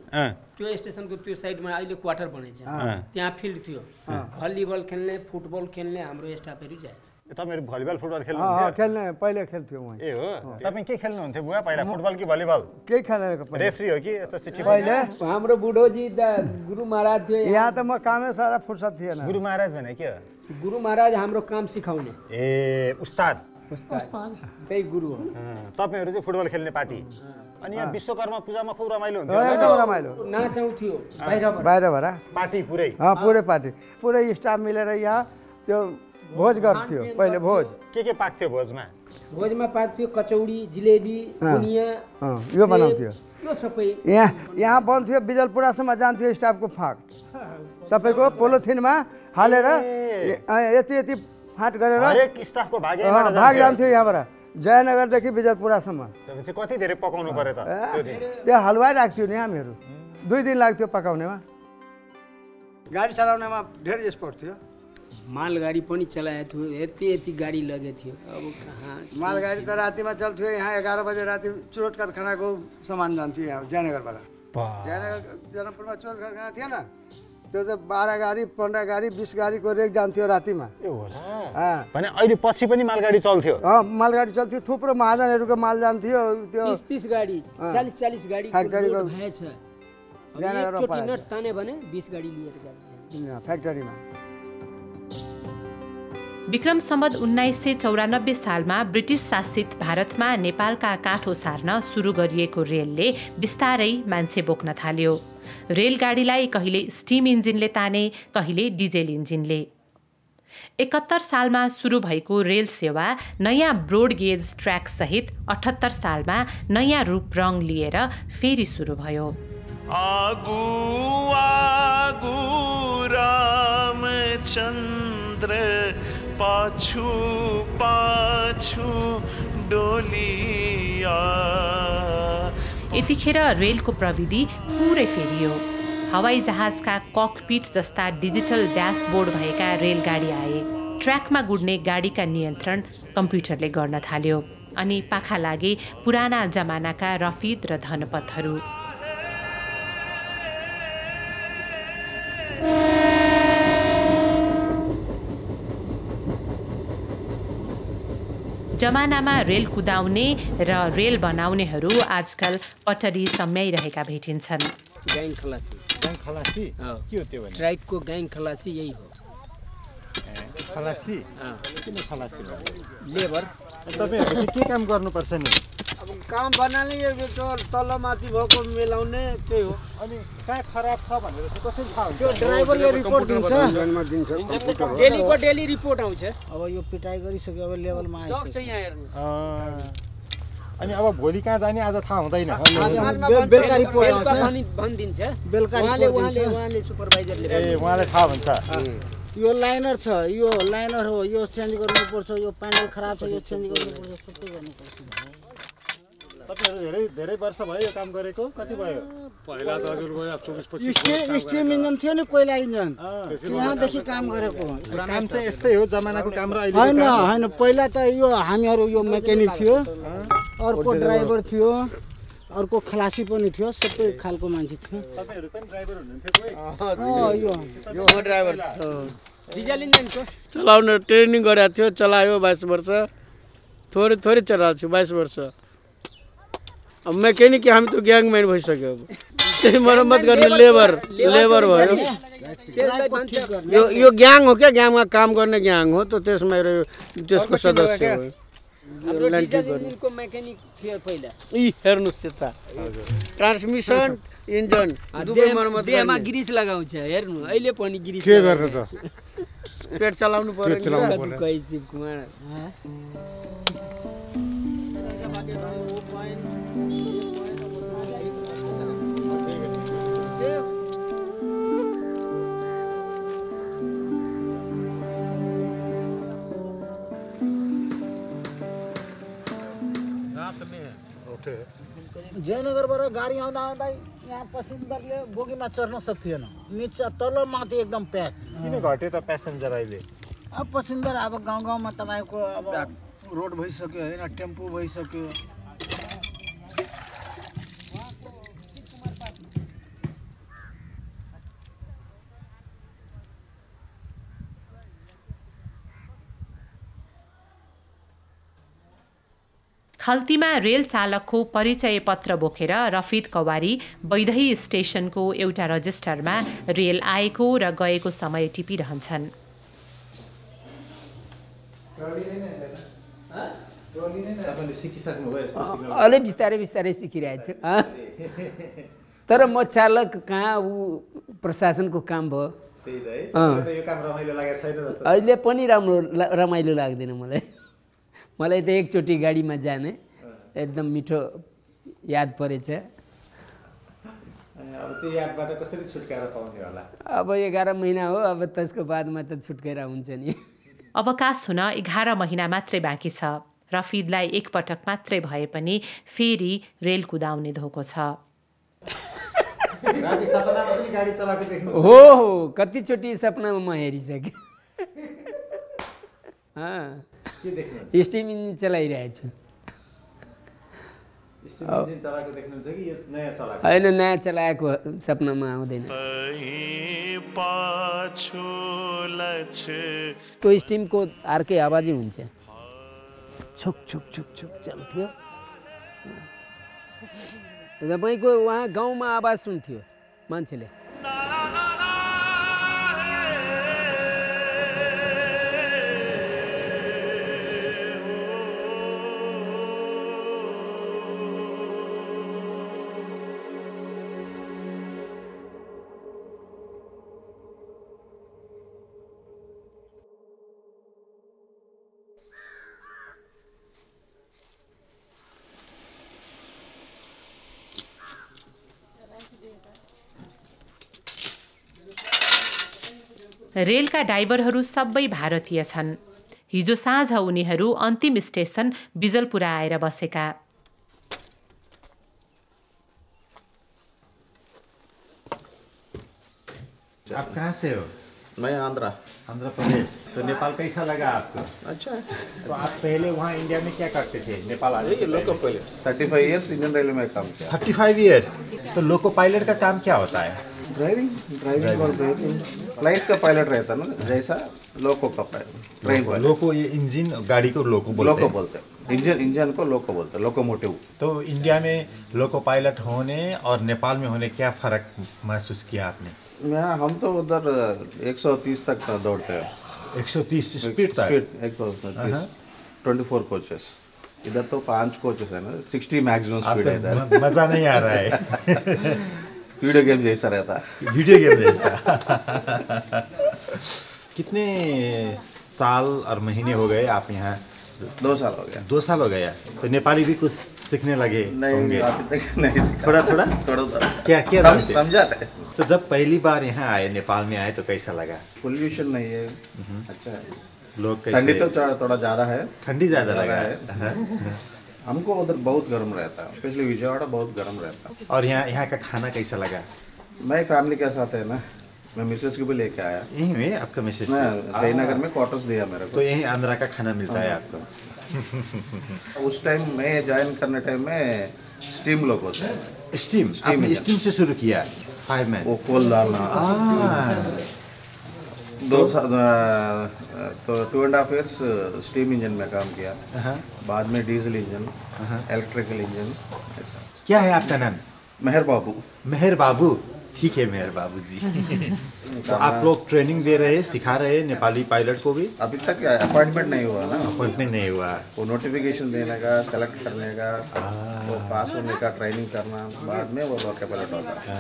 त्यो स्टेसनको त्यो साइडमा अहिले क्वार्टर बनेछ त्यहाँ फिल्ड थियो भलिबल खेल्ने फुटबल खेल्ने हाम्रो स्टाफहरू जाए तपाईहरु भलिबल फुटबल खेल्ने पहिले खेल्थ्यौँ वहाँ ए हो तपाईँ के खेल्नुहुन्थ्यो बुवा पहिला फुटबल कि भलिबल केही खेलेको रेफ्री हो कि यस्तो सिटी पहिले हाम्रो बुढोजी गुरु महाराज थियो यहाँ त म कामै सारा फुर्सद थिएन गुरु महाराज भने के हो गुरु महाराज हाम्रो काम सिकाउने ए उस्ताद त्यही गुरु हो तपाईहरु चाहिँ फुटबल खेल्ने पार्टी अनि यहाँ विश्वकर्मा पूजामा खुब रमाइलो हुन्थ्यो एकदम रमाइलो नाचाउँथ्यो बाहिरबाट पार्टी पुरै पुरै पार्टी पुरै स्टाफ मिलेर यहाँ त्यो भोज गर्थ्यो पहिले भोज के पाक्थ्यो भोजमा पाक्थ्यो कचौडी जिलेबी बुनिया यो बनाउँथ्यो यो सबै यहाँ बन्थ्यो बिजलपुरासम्म जान्थ्यो स्टाफको फाँट सबैको पोलोथिनमा हालेर यति फाँट गरेर भाग जान्थ्यो यहाँबाट जयनगरदेखि बिजलपुरासम्म कति धेरै पकाउनु पर्यो त त्यो हलवाई राख्थ्यो नि हामीहरू 2 दिन लाग्थ्यो पकाउनेमा गाडी चलाउनेमा धेरै स्पोर्ट थियो मालगाडी पनि चलाएको थियो यति गाडी लगेको थियो अब कहाँ मालगाडी त रातिमा चल्थ्यो यहाँ 11 बजे राति चुरोट कारखानाको सामान जान्थ्यो यहाँ जयनगरबाट जयनगर जनकपुरमा चुरोट कारखाना थिएन त्यो चाहिँ 12 गाडी 15 गाडी 20 गाडीको रेक जान्थ्यो रातिमा ए हो र भने अहिले पछि पनि मालगाडी चल्थ्यो मालगाडी चल्थ्यो थुप्रो महाजनहरूको माल जान्थ्यो त्यो 30 गाडी 40 गाडी भएछ एकचोटि नट ताने भने 20 गाडी लिएर जान्छ फ्याक्ट्रीमा विक्रम सम्वत 1994 सालमा ब्रिटिस शासित भारतमा नेपालका काठ ओसार्न सुरु गरिएको रेलले बिस्तारै मान्छे बोक्न थाल्यो। रेलगाडीलाई कहिले स्टिम इन्जिनले ताने, कहिले डिजेल इन्जिनले। 71 सालमा सुरु भएको रेल सेवा नयाँ ब्रोड गेज ट्र्याक सहित 78 सालमा नयाँ रूप रङ लिएर फेरि सुरु भयो। आगु आगु रामचन्द्र पाछु पाछु डोलिया। यतिखेर रेलको प्रविधि पुरै फेरियो। हवाई जहाजका ककपिट जस्ता डिजिटल ड्यासबोर्ड भएका रेलगाडी आए। ट्र्याकमा गुड्ने गाडीका नियन्त्रण कम्प्युटरले गर्न थाल्यो। अनि पाखा लागे पुराना जमानाका रफिद र धनपथहरू। जमानामा रेल कुदाउने र रेल बनाउनेहरू आजकल पटरी सम्याइरहेका भेटिन्छन्। ग्याङ खलासी। ग्याङ खलासी के हो त्यो भने? ट्राइबको ग्याङ खलासी यही हो। खलासी? किन खलासी भयो? लेबर। तपाईँहरूले के काम गर्नुपर्छ नि? अब काम भन्नाले यो तलमाथि भएको मिलाउने त्यही हो। अनि कहाँ खराब छ भनेर चाहिँ कसरी थाहा हुन्छ? त्यो ड्राइभरले रिपोर्ट दिन्छ। डेलीको डेली रिपोर्ट आउँछ। अब यो पिटाइ गरिसक्यो, अब लेभलमा आइसक्यो। यहाँ हेर्नु। अनि अब भोलि कहाँ जाने आज थाहा हुँदैन। बेलुका रिपोर्ट आउँछ। भनिदिन्छ। बेलुका रिपोर्ट दिन्छ। उहाँले सुपरभाइजरले। ए उहाँले थाहा हुन्छ। यो लाइनर छ, यो लाइनर हो, यो चेन्ज गर्नुपर्छ, यो प्यानल खराब छ, यो चेन्ज गर्नुपर्छ, सबै गर्नुपर्छ। तपाईहरु धेरै वर्ष भयो यो काम गरेको? कति भयो? पहिला त हजुर भयो 24-25 स्टिम इन्जिन थियो नि, कोइला इन्जिन, यहाँदेखि काम गरेको। काम चाहिँ यस्तै हो जमानाको काम र अहिले हैन हैन। पहिला त यो हामीहरू यो मेकानिक थियो, अर्को ड्राइभर थियो, अर्को खलासी पनि थियो, सबै खालको मान्छे थियो। तपाईहरु पनि ड्राइभर हुनुहुन्थ्यो कोही? यो हो ड्राइभर। डिजल इन्जिनको चलाउन ट्रेनिङ गरेको थियो, चलायो 22 वर्ष। थोरै थोरै चलाएको छु 22 वर्ष। अब मेकेनिक हामी त ग्याङम्यान भइसक्यो। अब त्यही मरम्मत गर्ने लेबर भयो। यो ग्याङ हो क्या? ग्याङमा काम गर्ने ग्याङ हो त, त्यसमा त्यसको सदस्य हो। हाम्रो डिजल इन्जिनको मेकानिक थियो पहिला। हेर्नुस् त्यता ट्रान्समिसन इन्जिन दुवै मर्मत देहमा ग्रिस लगाउँछ। हेर्नु अहिले पनि ग्रिस के गर्नु त? पेट चलाउनु पर्यो। जयनगरबाट गाडी आउँदा आउँदा यहाँ पसिन्जरले बोगीमा चढ्न सक्थिएन, निचा तल माथि एकदम प्याक। किन घट्यो त प्यासेन्जर अहिले? अब पसिन्जर अब गाउँ गाउँमा तपाईँको अब रोड भइसक्यो होइन, टेम्पो भइसक्यो। खल्तीमा रेल चालकको परिचय पत्र बोकेर रफिद कवारी बैदही स्टेसनको एउटा रजिस्टरमा रेल आएको र गएको समय टिपिरहन्छन्। अलि बिस्तारै बिस्तारै सिकिरहेको छु। तर म चालक कहाँ ऊ प्रशासनको काम भयो। अहिले पनि रमाइलो लाग्दैन मलाई। मलाई त एकचोटि गाडीमा जाने एकदम मिठो याद परेछ। अब त्यो यादबाट कसरी छुटकारा पाउने होला? अब 11 महिना हो, अब त्यसको बादमा त छुटकारा हुन्छ नि। अवकाश हुन 11 महिना मात्रै बाँकी छ। रफिदलाई एकपटक मात्रै भए पनि फेरि रेल कुदाउने धोको छ। हो कतिचोटि सपनामा म हेरिसकेँ। स्टिम इन्जिन चलाइरहेको छु। होइन नयाँ चलाएको सपनामा आउँदैन। त्यो स्टिमको अर्कै आवाजै हुन्छ। छुक छुक छुक छुक चल्थ्यो। तपाईँको वहाँ गाउँमा आवाज सुन्थ्यो मान्छेले। रेलका ड्राइभरहरू सबै भारतीय छन्। हिजो साँझ उनीहरू अन्तिम स्टेसन बिजलपुरा आएर बसेका। आप कहाँ से हो? मैं आंध्र प्रदेश। तो नेपाल कैसा लगा आपको? अच्छा है। तो आप पहले वहाँ इंडिया में क्या करते थे? नेपाल आने से loco pilot 35 years Indian railway में काम किया। 35 इयर्स। तो लोको पायलट का काम क्या होता है? ड्राइविंग और ब्रेकिंग। फ्लाइट का पायलट रहता ना, जैसा लोको का पायलट। Train pilot. लोको ये इंजन गाड़ी को लोको बोलते हैं। इंजन को लोको बोलते हैं, लोकोमोटिव। तो इंडिया में लोको पायलट होने और नेपाल में होने क्या फ़र्क महसूस किया आपने? हम तो उधर 130 तक दौड़ते हैं। 130 स्पीड तक? 130, 24 कोचेस। इधर तो 5 कोचेस है ना, 60 मैक्सिमम स्पीड है इधर। मज़ा नहीं आ रहा है। वीडियो गेम जैसा रहता है। वीडियो गेम जैसा। कितने साल और महीने हो गए आप यहाँ? 2 साल हो गया। 2 साल हो गया। तो नेपाली भी कुछ सीखने लगे होंगे? नहीं, थोड़ा क्या समझाते। तो जब पहली बार यहाँ आए, नेपाल में आए, तो कैसा लगा? पोल्यूशन नहीं है, अच्छा है। लोग कैसे? ठंडी तो थोड़ा ज़्यादा है। ठंडी ज़्यादा लगा है। हमको उधर बहुत गर्म रहता है, स्पेशली विजयवाड़ा बहुत गर्म रहता है। और यहाँ का खाना कैसा लगा? मैं फैमिली के साथ है ना, मैं मिसेस को भी लेके आया। यहीं में आपका मिसेस? जयनगर में क्वार्टर्स दिया मेरे को। तो यहीं आंध्रा का खाना मिलता है आपको? उस टाइम मैं ज्वाइन करने टाइम में स्टीम लोग होते हैं। स्टीम से शुरू किया फायर में? वो कोल डालना। 2.5 years स्टीम इंजन में काम किया। बाद में डीजल इंजन, इलेक्ट्रिकल इंजन। क्या है आपका नाम? मेहर बाबू। ठीक है मेहर बाबू जी। तो आप लोग ट्रेनिंग दे रहे, सिखा रहे नेपाली पायलट को भी? अभी तक अपॉइंटमेंट नहीं हुआ ना। अपॉइंटमेंट नहीं हुआ। वो नोटिफिकेशन देने का, सेलेक्ट करने का, वो पास होने का, ट्रेनिंग करना, बाद में वो लोको पायलट होता है।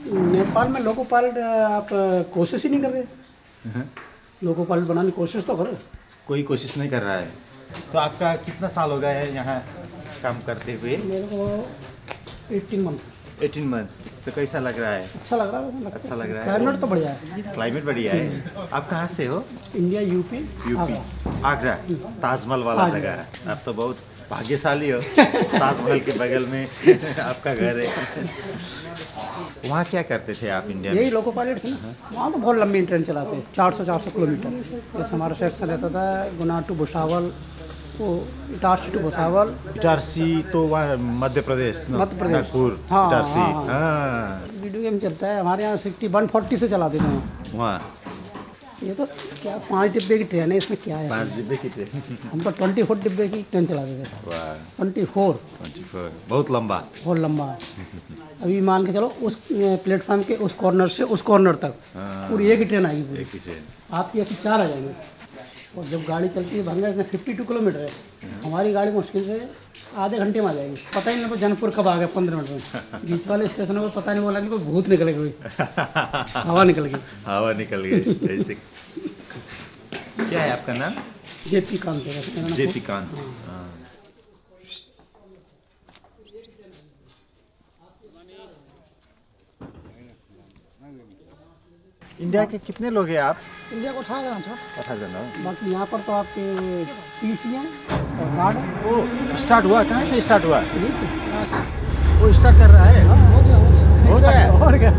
नेपाल में लोको पायलट आप कोशिश ही नहीं कर रहे? लोको पायलट बनाने की कोशिश तो करो। कोई कोशिश नहीं कर रहा है। तो आपका कितना साल हो गया है यहाँ काम करते हुए? मेरे को 18 मंथ। तो कैसा लग रहा है? अच्छा लग रहा है। अच्छा लग रहा है। क्लाइमेट तो बढ़िया है। क्लाइमेट बढ़िया है। आप कहाँ से हो? India, UP. आगरा। ताजमहल वाला जगह है। आप तो बहुत भाग्यशाली हो, ताजमहल के बगल में आपका घर है। वहाँ क्या करते थे आप इंडिया में? यही लोको पायलट थे ना। वहाँ तो बहुत लंबी ट्रेन चलाते हैं, 400 किलोमीटर। जैसे हमारा सेक्शन रहता था गुना टू भुसावल, वो इटारसी टू भुसावल। इटारसी तो वहाँ मध्य प्रदेश, नागपुर। हाँ। वीडियो गेम चलता है हमारे यहाँ। 140 से चलाते थे वहाँ। ये तो क्या 5 डिब्बे की ट्रेन है, इसमें क्या है? 5 डिब्बे की ट्रेन। हम तो 24 डिब्बे की ट्रेन चलाते थे। 24 बहुत लंबा। अभी मान के चलो उस प्लेटफॉर्म के उस कॉर्नर से उस कॉर्नर तक पूरी एक ही ट्रेन आएगी। आपकी ऐसी 4 आ जाएंगे। और जब गाड़ी चलती है भंगा, इसमें 52 किलोमीटर है। हमारी गाड़ी मुश्किल से आधे घंटे में आ जाएगी। पता ही नहीं लगता जनकपुर कब आ गया 15 मिनट में। बीच वाले स्टेशन पर पता नहीं बोला कि कोई भूत निकल गई, हवा निकल गई। ऐसे। क्या है आपका नाम? JP Kant. JP Kant. India के कितने लोग हैं आप? इंडिया को 18 जना। 18 जना। बाकी यहाँ पर तो आपके पीसी हैं और कार्ड। वो स्टार्ट हुआ? कहाँ से स्टार्ट हुआ? वो स्टार्ट कर रहा है? हो गया। और क्या?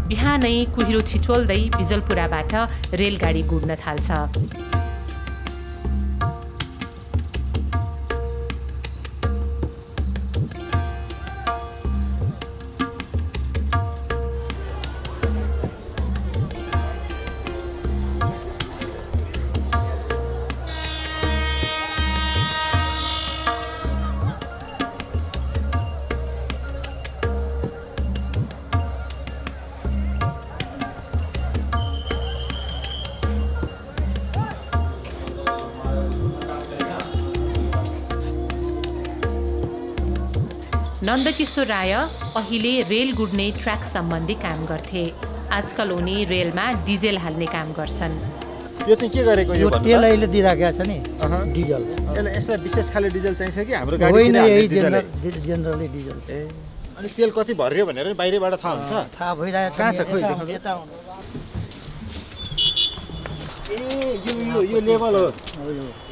बिहानै कुहिरो छिचोल्दै बिजलपुराबाट रेलगाडी गुड्न थाल्छ। नन्दकिशोर राय पहिले रेल गुड्ने ट्र्याक सम्बन्धी काम गर्थे। आजकल उनी रेलमा डिजेल हाल्ने काम गर्छन्। यो चाहिँ के गरेको यो भन्नु? तेल अहिले दिइराखेको छ नि डिजल। यसलाई विशेष खाले डिजल चाहिन्छ कि हाम्रो होइन, यही गाडी जेनरली डिजल। ए अनि तेल कति भर्यो भनेर बाहिरबाट थाहा हुन्छ? थाहा भइरहेको कहाँ छ खोइ यता ए यो लेभल हो।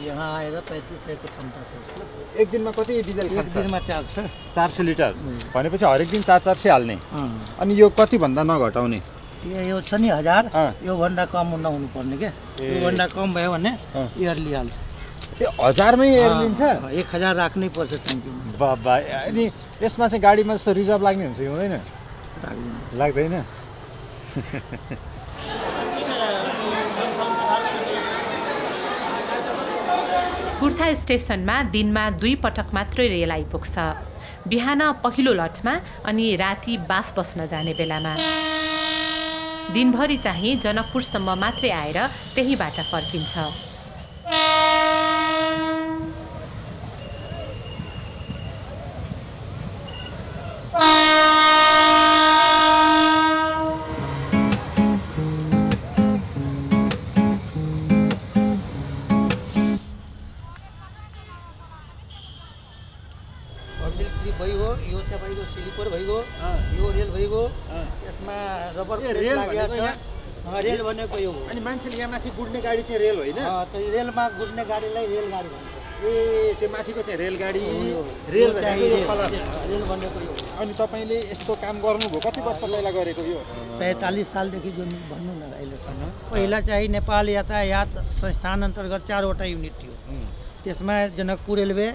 यहाँ आएर 3500 को क्षमता छ उसको। एक दिनमा कति डिजल खान्छ? एक दिनमा 400 लिटर भनेपछि हरेक दिन 400 हाल्ने। अनि यो कति भन्दा नघटाउने? यो छ नि 1000, यो भन्दा कम नहुनु पर्ने के। यो भन्दा कम भयो भने इयरली हाल्छ। त्यो 1000 मै एयर लिन्छ? 1000 राख्नै पर्छ ट्याङ्कीमा। बाबा अनि यसमा चाहिँ गाडीमा जस्तो रिजर्भ लाग्ने हुन्छ हुँदैन? लाग्दैन। कुर्था स्टेसनमा दिनमा 2 पटक मात्रै रेल आइपुग्छ। बिहान पहिलो लटमा अनि राति बास बस्न जाने बेलामा। दिनभरि चाहिँ जनकपुरसम्म मात्रै आएर त्यहीबाट फर्किन्छ। यो तपाईँको स्लिपर भइगयो, यो रेल भइगयो। यसमा रबर रेल लागेको छ। रेल भनेको यो हो। अनि मान्छेले यहाँ माथि गुड्ने गाडी चाहिँ रेल होइन? त रेलमा गुड्ने गाडीलाई रेलगाडी भन्छ। ए त्यो माथिको चाहिँ रेलगाडी। रेल भनेको यो। अनि तपाईँले यस्तो काम गर्नुभयो कति वर्ष पहिला गरेको यो? 45 सालदेखि जुन भन्नु न अहिलेसम्म। पहिला चाहिँ नेपाल यातायात संस्थान अन्तर्गत 4 वटा युनिट थियो। त्यसमा जनकपुर रेलवे,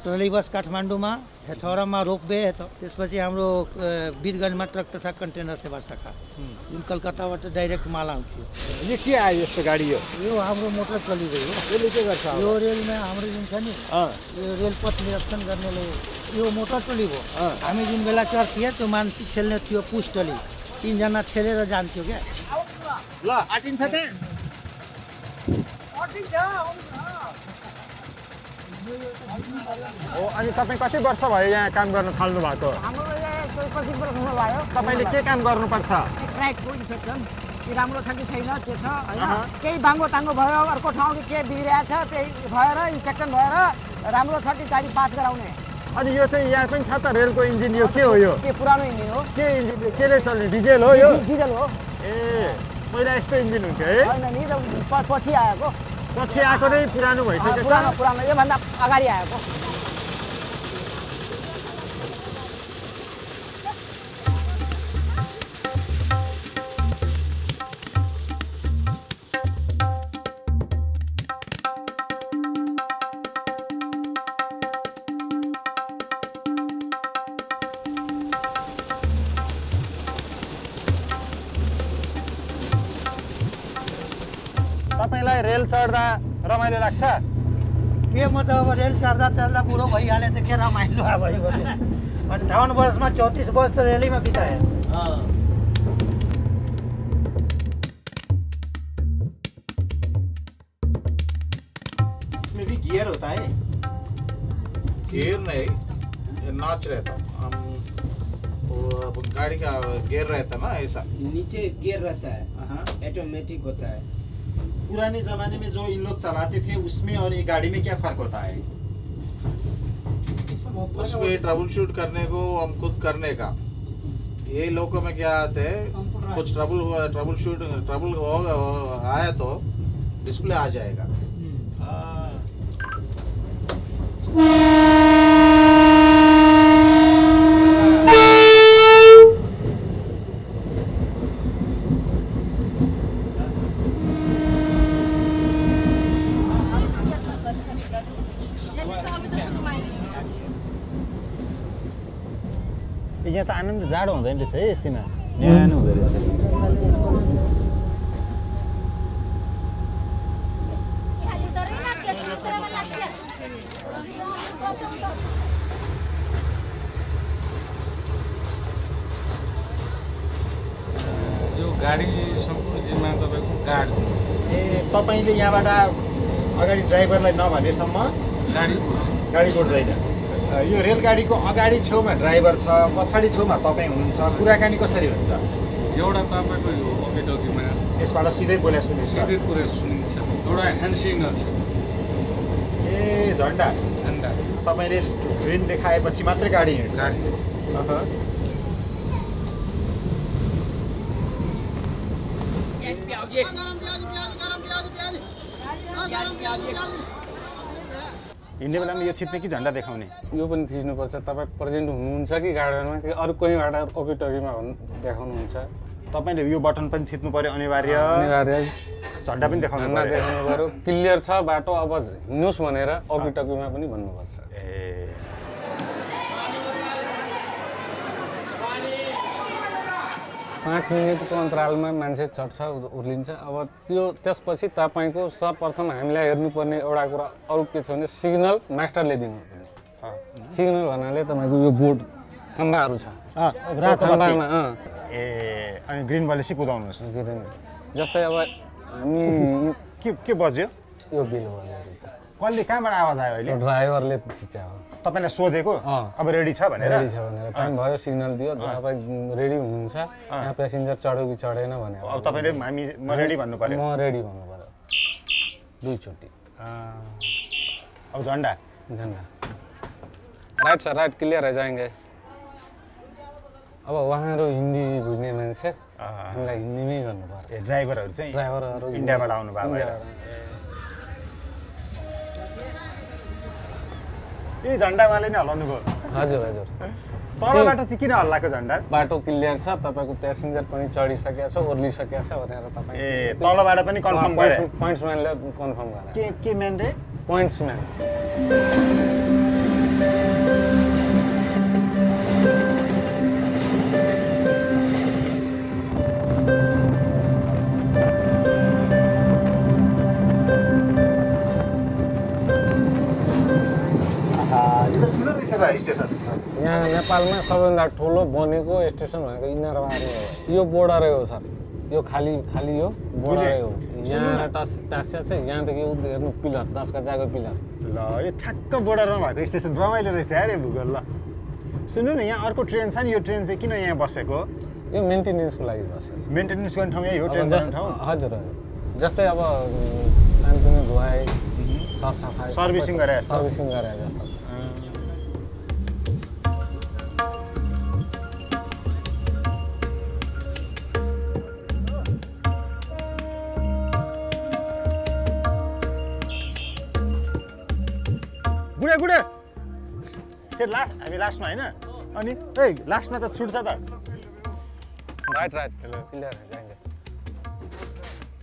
टोली बस काठमाडौँमा, हेथौडामा रोपवे, त्यसपछि हाम्रो वीरगन्जमा ट्रक तथा कन्टेनर सेवा शाखा, जुन कलकत्ताबाट डाइरेक्ट माल आउँथ्यो। यो के आयो यस्तो गाडी? यो हाम्रो मोटर चली गयो। यसले के गर्छ? यो रेलमा हाम्रो जुन छ नि यो रेल पथ निरीक्षण गर्नेले यो मोटर टोली हो। हामी जुन बेला चढ्थ्यो त्यो मान्छे ठेल्ने थियो पुस टोली, 3 जना ठेलेर जान्थ्यो क्या। ल आटिन्छ त? ओ अनि तपाईँ कति वर्ष भयो यहाँ काम गर्न थाल्नु भएको? हाम्रो यहाँ 25 वर्ष हुन भयो। तपाईँले के काम गर्नुपर्छ? ट्र्याकको इन्फेक्सन राम्रो छ कि छैन त्यो छ हैन। केही बाङ्गो ताङ्गो भयो, अर्को ठाउँ के बिग्रिएको छ, त्यही भएर इन्फेक्सन भएर राम्रो छ कि गाडी पास गराउने। अनि यो चाहिँ यहाँ पनि छ त रेलको इन्जिन? यो के हो? यो के पुरानो इन्जिन हो। के इन्जिन? केले चल्ने? डिजेल हो यो? डिजेल हो। ए पहिला यस्तो इन्जिन हुन्थ्यो है? हैन नि, पछि आएको। पछि आएको नै पुरानो भइसकेको छ? पुरानो योभन्दा अगाडि आएको। तपाईँलाई रेल चढ्दा रमाइलो लाग्छ? के म त अब रेल चढ्दा बुढो भइहालेँ त के रमाइलो भयो भने 58 वर्षमा 34 वर्ष त रेलैमा बिताएँ। इसमें भी गियर होता है? गियर नहीं, नॉच रहता। हम वो गाड़ी का गियर रहता ना ऐसा। नीचे गियर रहता है, ऑटोमेटिक होता है। पुराने जमाने में जो इन लोग चलाते थे उसमें और ये गाड़ी में क्या फर्क होता है? उसमें ट्रबल शूट करने को हम खुद करने का। ये लोगों में क्या आते हैं, कुछ ट्रबल होगा आया तो डिस्प्ले आ जाएगा। यहाँ त आनन्द जाडो हुँदैन रहेछ है एसीमा, न्यानो हुँदो रहेछ। यो गाडी सम्पूर्ण जिम्मा तपाईँको गार्ड हुनुहुन्छ। ए तपाईँले यहाँबाट अगाडि ड्राइभरलाई नभनेसम्म गाडी कुट्दैन? यो रेलगाडीको अगाडि छेउमा ड्राइभर छ पछाडि छेउमा तपाईँ हुनुहुन्छ कुराकानी कसरी हुन्छ एउटा तपाईँको यो वकिटकीमा यसबाट सिधै बोले सुनिन्छ सिधै कुरा सुनिन्छ एउटा ह्यान्ड सिग्नल छ ए झन्डा तपाईँले ग्रिन देखाएपछि मात्रै गाडी हिँड्छ हिँड्ने बेलामा यो थिच्ने कि झन्डा देखाउने यो पनि थिच्नुपर्छ तपाईँ प्रेजेन्ट हुनुहुन्छ कि गाडीमा कि अरू कोहीबाट वकिटकीमा देखाउनुहुन्छ तपाईँले यो बटन पनि थिच्नु पर्यो अनिवार्य झन्डा पनि देखाउनु पर्यो क्लियर छ बाटो अब हिँड्नुहोस् भनेर वकिटकीमा पनि भन्नुपर्छ ए 5 मिनेटको अन्तरालमा मान्छे चढ्छ उर्लिन्छ अब त्यो त्यसपछि तपाईको सर्वप्रथम हामीलाई हेर्नुपर्ने एउटा कुरा अरु के छ भने सिग्नल मास्टरले दिनुपर्ने सिग्नल भन्नाले तपाईको यो बोर्ड खम्बाहरु छ रातो खम्बामा ए अनि ग्रीन बल चाहिँ कुदाउनुस् जस्तै अब हामी के बज्यो यो बिल बज्यो कसले कहाँबाट आवाज आयो अहिले ड्राइभरले थिच्यो तपाईलाई सोधेको अब रेडी छ भनेर टाइम भयो सिग्नल दियो तपाई रेडी हुनुहुन्छ यहाँ प्यासेन्जर चढ्यो कि चढेन भने अब तपाईले म रेडी भन्नु पर्यो म रेडी भन्नु पर्यो दुई चोटी अब झन्डा राइट सर राइट क्लियर है जाएंगे अब वहाँहरु हिन्दी बुझ्ने मान्छे हामीलाई हिन्दीमै गर्नु पर्छ ड्राइभरहरु चाहिँ ड्राइभरहरु इन्डियाबाट आउनु भएको भएर ए झन्डावाले नै हल्लाउनु भयो हजुर हजुर तलबाट चाहिँ किन हल्लाको झन्डा बाटो क्लियर छ तपाईको प्यासेन्जर पनि चढिसकेको छ ओर्लिसकेको छ भनेर तपाई ए तलबाट पनि कन्फर्म गरे पोइन्ट्सम्यानले कन्फर्म गरे के म्यान रे पोइन्ट्सम्यान यहाँ नेपालमा सबैभन्दा ठुलो बनेको स्टेसन भनेको इनारबारी हो यो बोर्डरै हो सर यो खाली यो बोर्डरै हो यहाँ टास्या छ यहाँदेखि हेर्नु पिलर 10 गजाको पिलर ल यो ठ्याक्क बोर्डरमा भएको स्टेसन रमाइलो रहेछ यार भूगोल ल सुन्नु न यहाँ अर्को ट्रेन छ नि यो ट्रेन चाहिँ किन यहाँ बसेको यो मेन्टेनेन्सको लागि बसेको छ मेन्टेनेन्स गर्ने ठाउँ यही हो ट्रेन गर्ने ठाउँ हजुर जस्तै अब सानसानो धुवाई सरसफाई सर्भिसिङ गरे जस्तो गुडे गुडे के हामी लास्टमा हैन अनि ए लास्टमा त छुट्छ त राइट क्लियर जाएंगे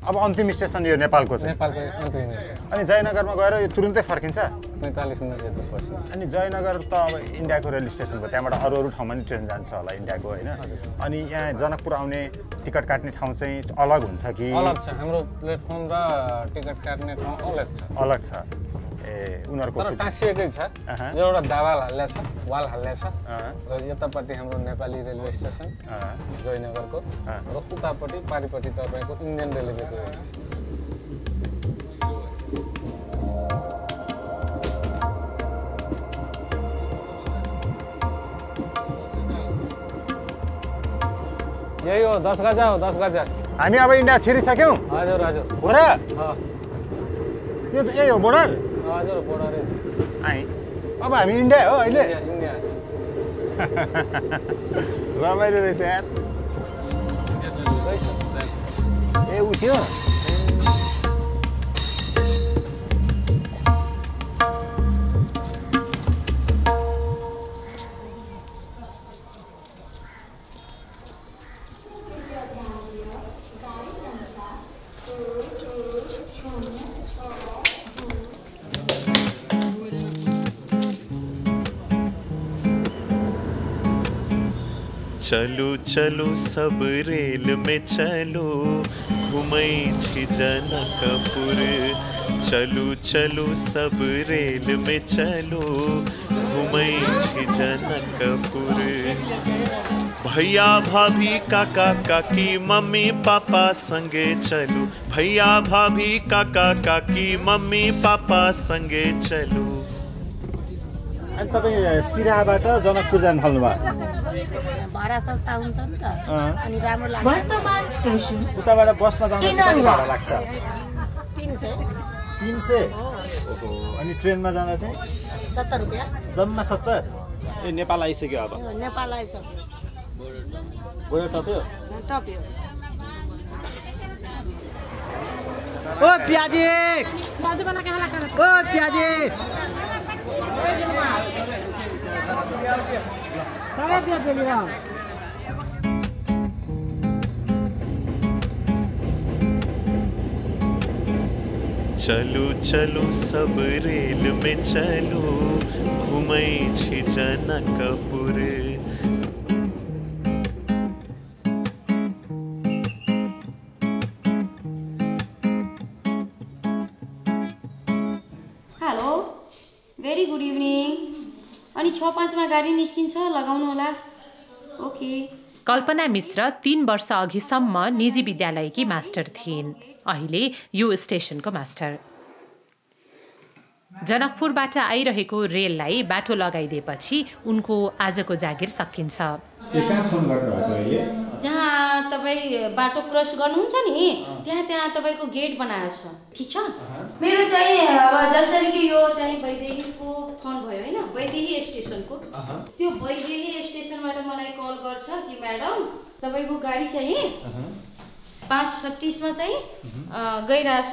अब अन्तिम स्टेसन यो नेपालको छ नेपालको अन्तिम स्टेसन अनि जयनगरमा गएर यो तुरुन्तै फर्किन्छ 45 मिनेट जति अनि जयनगर त अब इन्डियाको रेल स्टेसन हो त्यहाँबाट अरू ठाउँमा नि ट्रेन जान्छ होला इन्डियाको हैन अनि यहाँ जनकपुर आउने टिकट काट्ने ठाउँ चाहिँ अलग हुन्छ कि अलग छ हाम्रो प्लेटफर्म र टिकट काट्ने ठाउँ अलग छ ए उनीहरुको तर टाँसिएकै छ एउटा दावाल हाल्ल्या छ वाल हाल्ल्या छ र यतापट्टि हाम्रो नेपाली रेलवे स्टेसन जयनगरको र उतापट्टि पारिपट्टि तपाईको इन्डियन रेलवेको यही हो 10 गजा हो 10 गजा हामी अब इन्डिया छिरिसक्यौ हजुर हो र यो त यही हो बोर्डर हजुर बोर्डरै आइ अब हामी इन्डिया हो अहिले इन्डिया रमाइलो रहेछ यार ए उ थियो चलो चलो सब रेल में चलो घुमै छी जनकपुर चलो चलो सब रेल में चलो घुमै छी जनकपुर भैया भाभी काका काकी मम्मी पापा संगे चलो भैया भाभी काका काकी मम्मी पापा संगे चलो अनि तपाईँ सिराहाबाट जनकपुर जान थाल्नुभयो? भाडा सस्ता हुन्छ नि त अनि राम्रो लाग्छ। उताबाट बसमा जाँदा चाहिँ कति भाडा लाग्छ? 300। 300? ओहो, अनि ट्रेनमा जाँदा चाहिँ 70 रुपैयाँ। जम्मा 70? ए नेपाल आइसक्यो अब? नेपाल आइसक्यो। बोर्डर टप्यो? टप्यो। ओ प्याजी बाजू बना के खाना ओ प्याजी सारे प्याज दे लिया। चलू चलू सब रेल में चलू घुमै छी Janakpur. Hello, very good evening. अनि 6:05 मा गाडी निस्किन्छ, लगाउनु होला। ओके। कल्पना मिश्र 3 वर्ष अघिसम्म निजी विद्यालयकी मास्टर थिइन्। अहिले यो स्टेशनको मास्टर। जनकपुरबाट आइरहेको रेललाई बाटो लगाइदिएपछि उनको आजको जागिर सकिन्छ। जहाँ तपाईँ बाटो क्रस गर्नुहुन्छ नि त्यहाँ तपाईँको गेट बनाएको छ, ठिक छ? मेरो चाहिँ अब जसरी कि यो चाहिँ वैदेहीको फोन भयो होइन, वैदेही स्टेसनको, त्यो वैदेही स्टेसनबाट मलाई कल गर्छ कि म्याडम तपाईँको गाडी चाहिँ 5:36 मा चाहिँ गइरहेछ,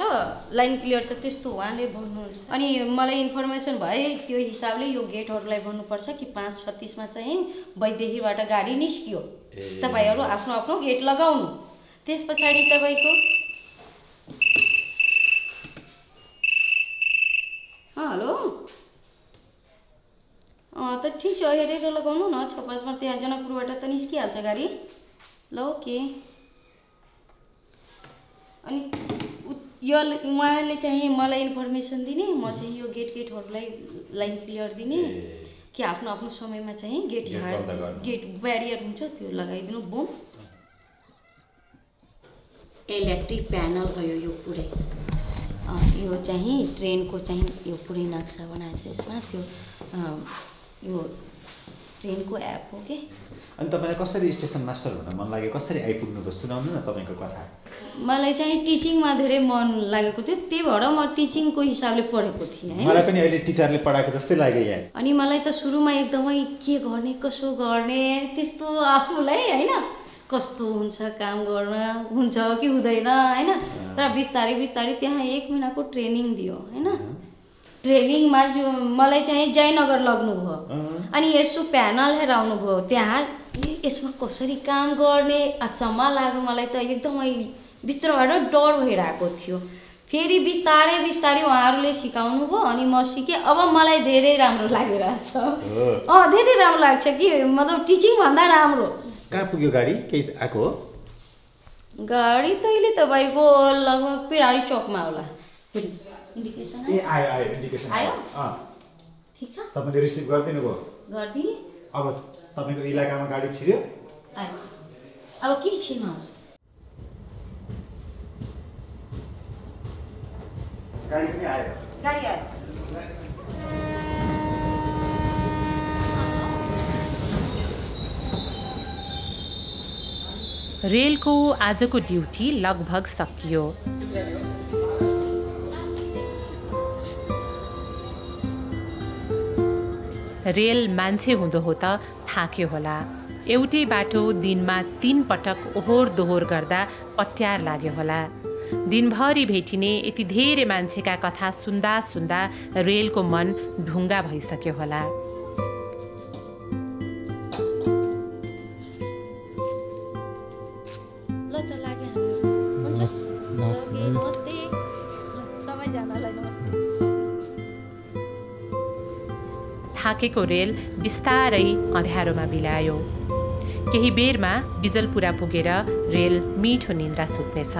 लाइन क्लियर छ, त्यस्तो उहाँले भन्नुहुन्छ। अनि मलाई इन्फर्मेसन भए त्यो हिसाबले यो गेटहरूलाई भन्नुपर्छ कि 5:36 मा चाहिँ वैदेहीबाट गाडी निस्कियो। तपाईँहरू आफ्नो आफ्नो गेट लगाउनु। त्यस पछाडि तपाईँको हेलो त ठिक छ, हेरेर लगाउनु न। 6:05 मा त्यहाँ जनकपुरबाट त निस्किहाल्छ गाडी। ल ओके। अनि यो उहाँले चाहिँ मलाई इन्फर्मेसन दिने, म चाहिँ यो गेटहरूलाई लाइन क्लियर दिने कि आफ्नो आफ्नो समयमा चाहिँ गेट ब्यारियर हुन्छ त्यो लगाइदिनु। बुम। इलेक्ट्रिक प्यानल भयो यो पुरै। यो चाहिँ ट्रेनको चाहिँ यो पुरै नक्सा बनाएको छ यसमा। त्यो यो ट्रेनको एप हो के। अनि तपाईँलाई कसरी स्टेसन मास्टर हुन मन लाग्यो, कसरी आइपुग्नुभयो, सुनाउनु न तपाईँको कथा। मलाई चाहिँ टिचिङमा धेरै मन लागेको थियो, त्यही भएर म टिचिङको हिसाबले पढेको थिएँ हैन। मलाई पनि अहिले टिचरले पढाएको जस्तै लाग्यो यहाँ। अनि मलाई त सुरुमा एकदमै के गर्ने कसो गर्ने त्यस्तो आफूलाई हैन कस्तो हुन्छ काम गर्न हुन्छ कि हुँदैन हैन। तर बिस्तारै बिस्तारै त्यहाँ 1 महिनाको ट्रेनिङ दियो हैन। ट्रेनिङमा जो मलाई चाहिँ जयनगर लग्नुभयो अनि यसो प्यानल हेराउनु भयो, त्यहाँ यसमा कसरी काम गर्ने अचम्म लाग्यो मलाई त। एकदमै भित्रबाट डर भइरहेको थियो। फेरि बिस्तारै बिस्तारै उहाँहरूले सिकाउनु भयो अनि म सिकेँ। अब मलाई धेरै राम्रो लागिरहेछ। धेरै राम्रो लाग्छ कि मतलब टिचिङ भन्दा राम्रो। कहाँ पुग्यो गाडी? केही आएको हो? गाडी त अहिले तपाईँको लगभग पिराडी चौकमा होला। इन्डिकेसन आयो इन्डिकेसन आयो। ठिक छ, तपाईँले रिसिभ गरिदिनु भयो? गरिदिएँ। अब तपाईँको इलाकामा गाडी छिर्यो? आयो। अब के छिर्नुहुन्छ? गाडी पनि आयो। गाडी आयो। रेलको आजको ड्युटी लगभग सकियो। रेल मान्छे हुँदो हो त थाक्यो होला। एउटै बाटो दिनमा 3 पटक ओहोर दोहोर गर्दा पट्यार लाग्यो होला। दिनभरि भेटिने यति धेरै मान्छेका कथा सुन्दा सुन्दा रेलको मन ढुङ्गा भइसक्यो होला। थाकेको रेल बिस्तारै अँध्यारोमा बिलायो। केही बेरमा बिजलपुरा पुगेर रेल मिठो निन्द्रा सुत्नेछ।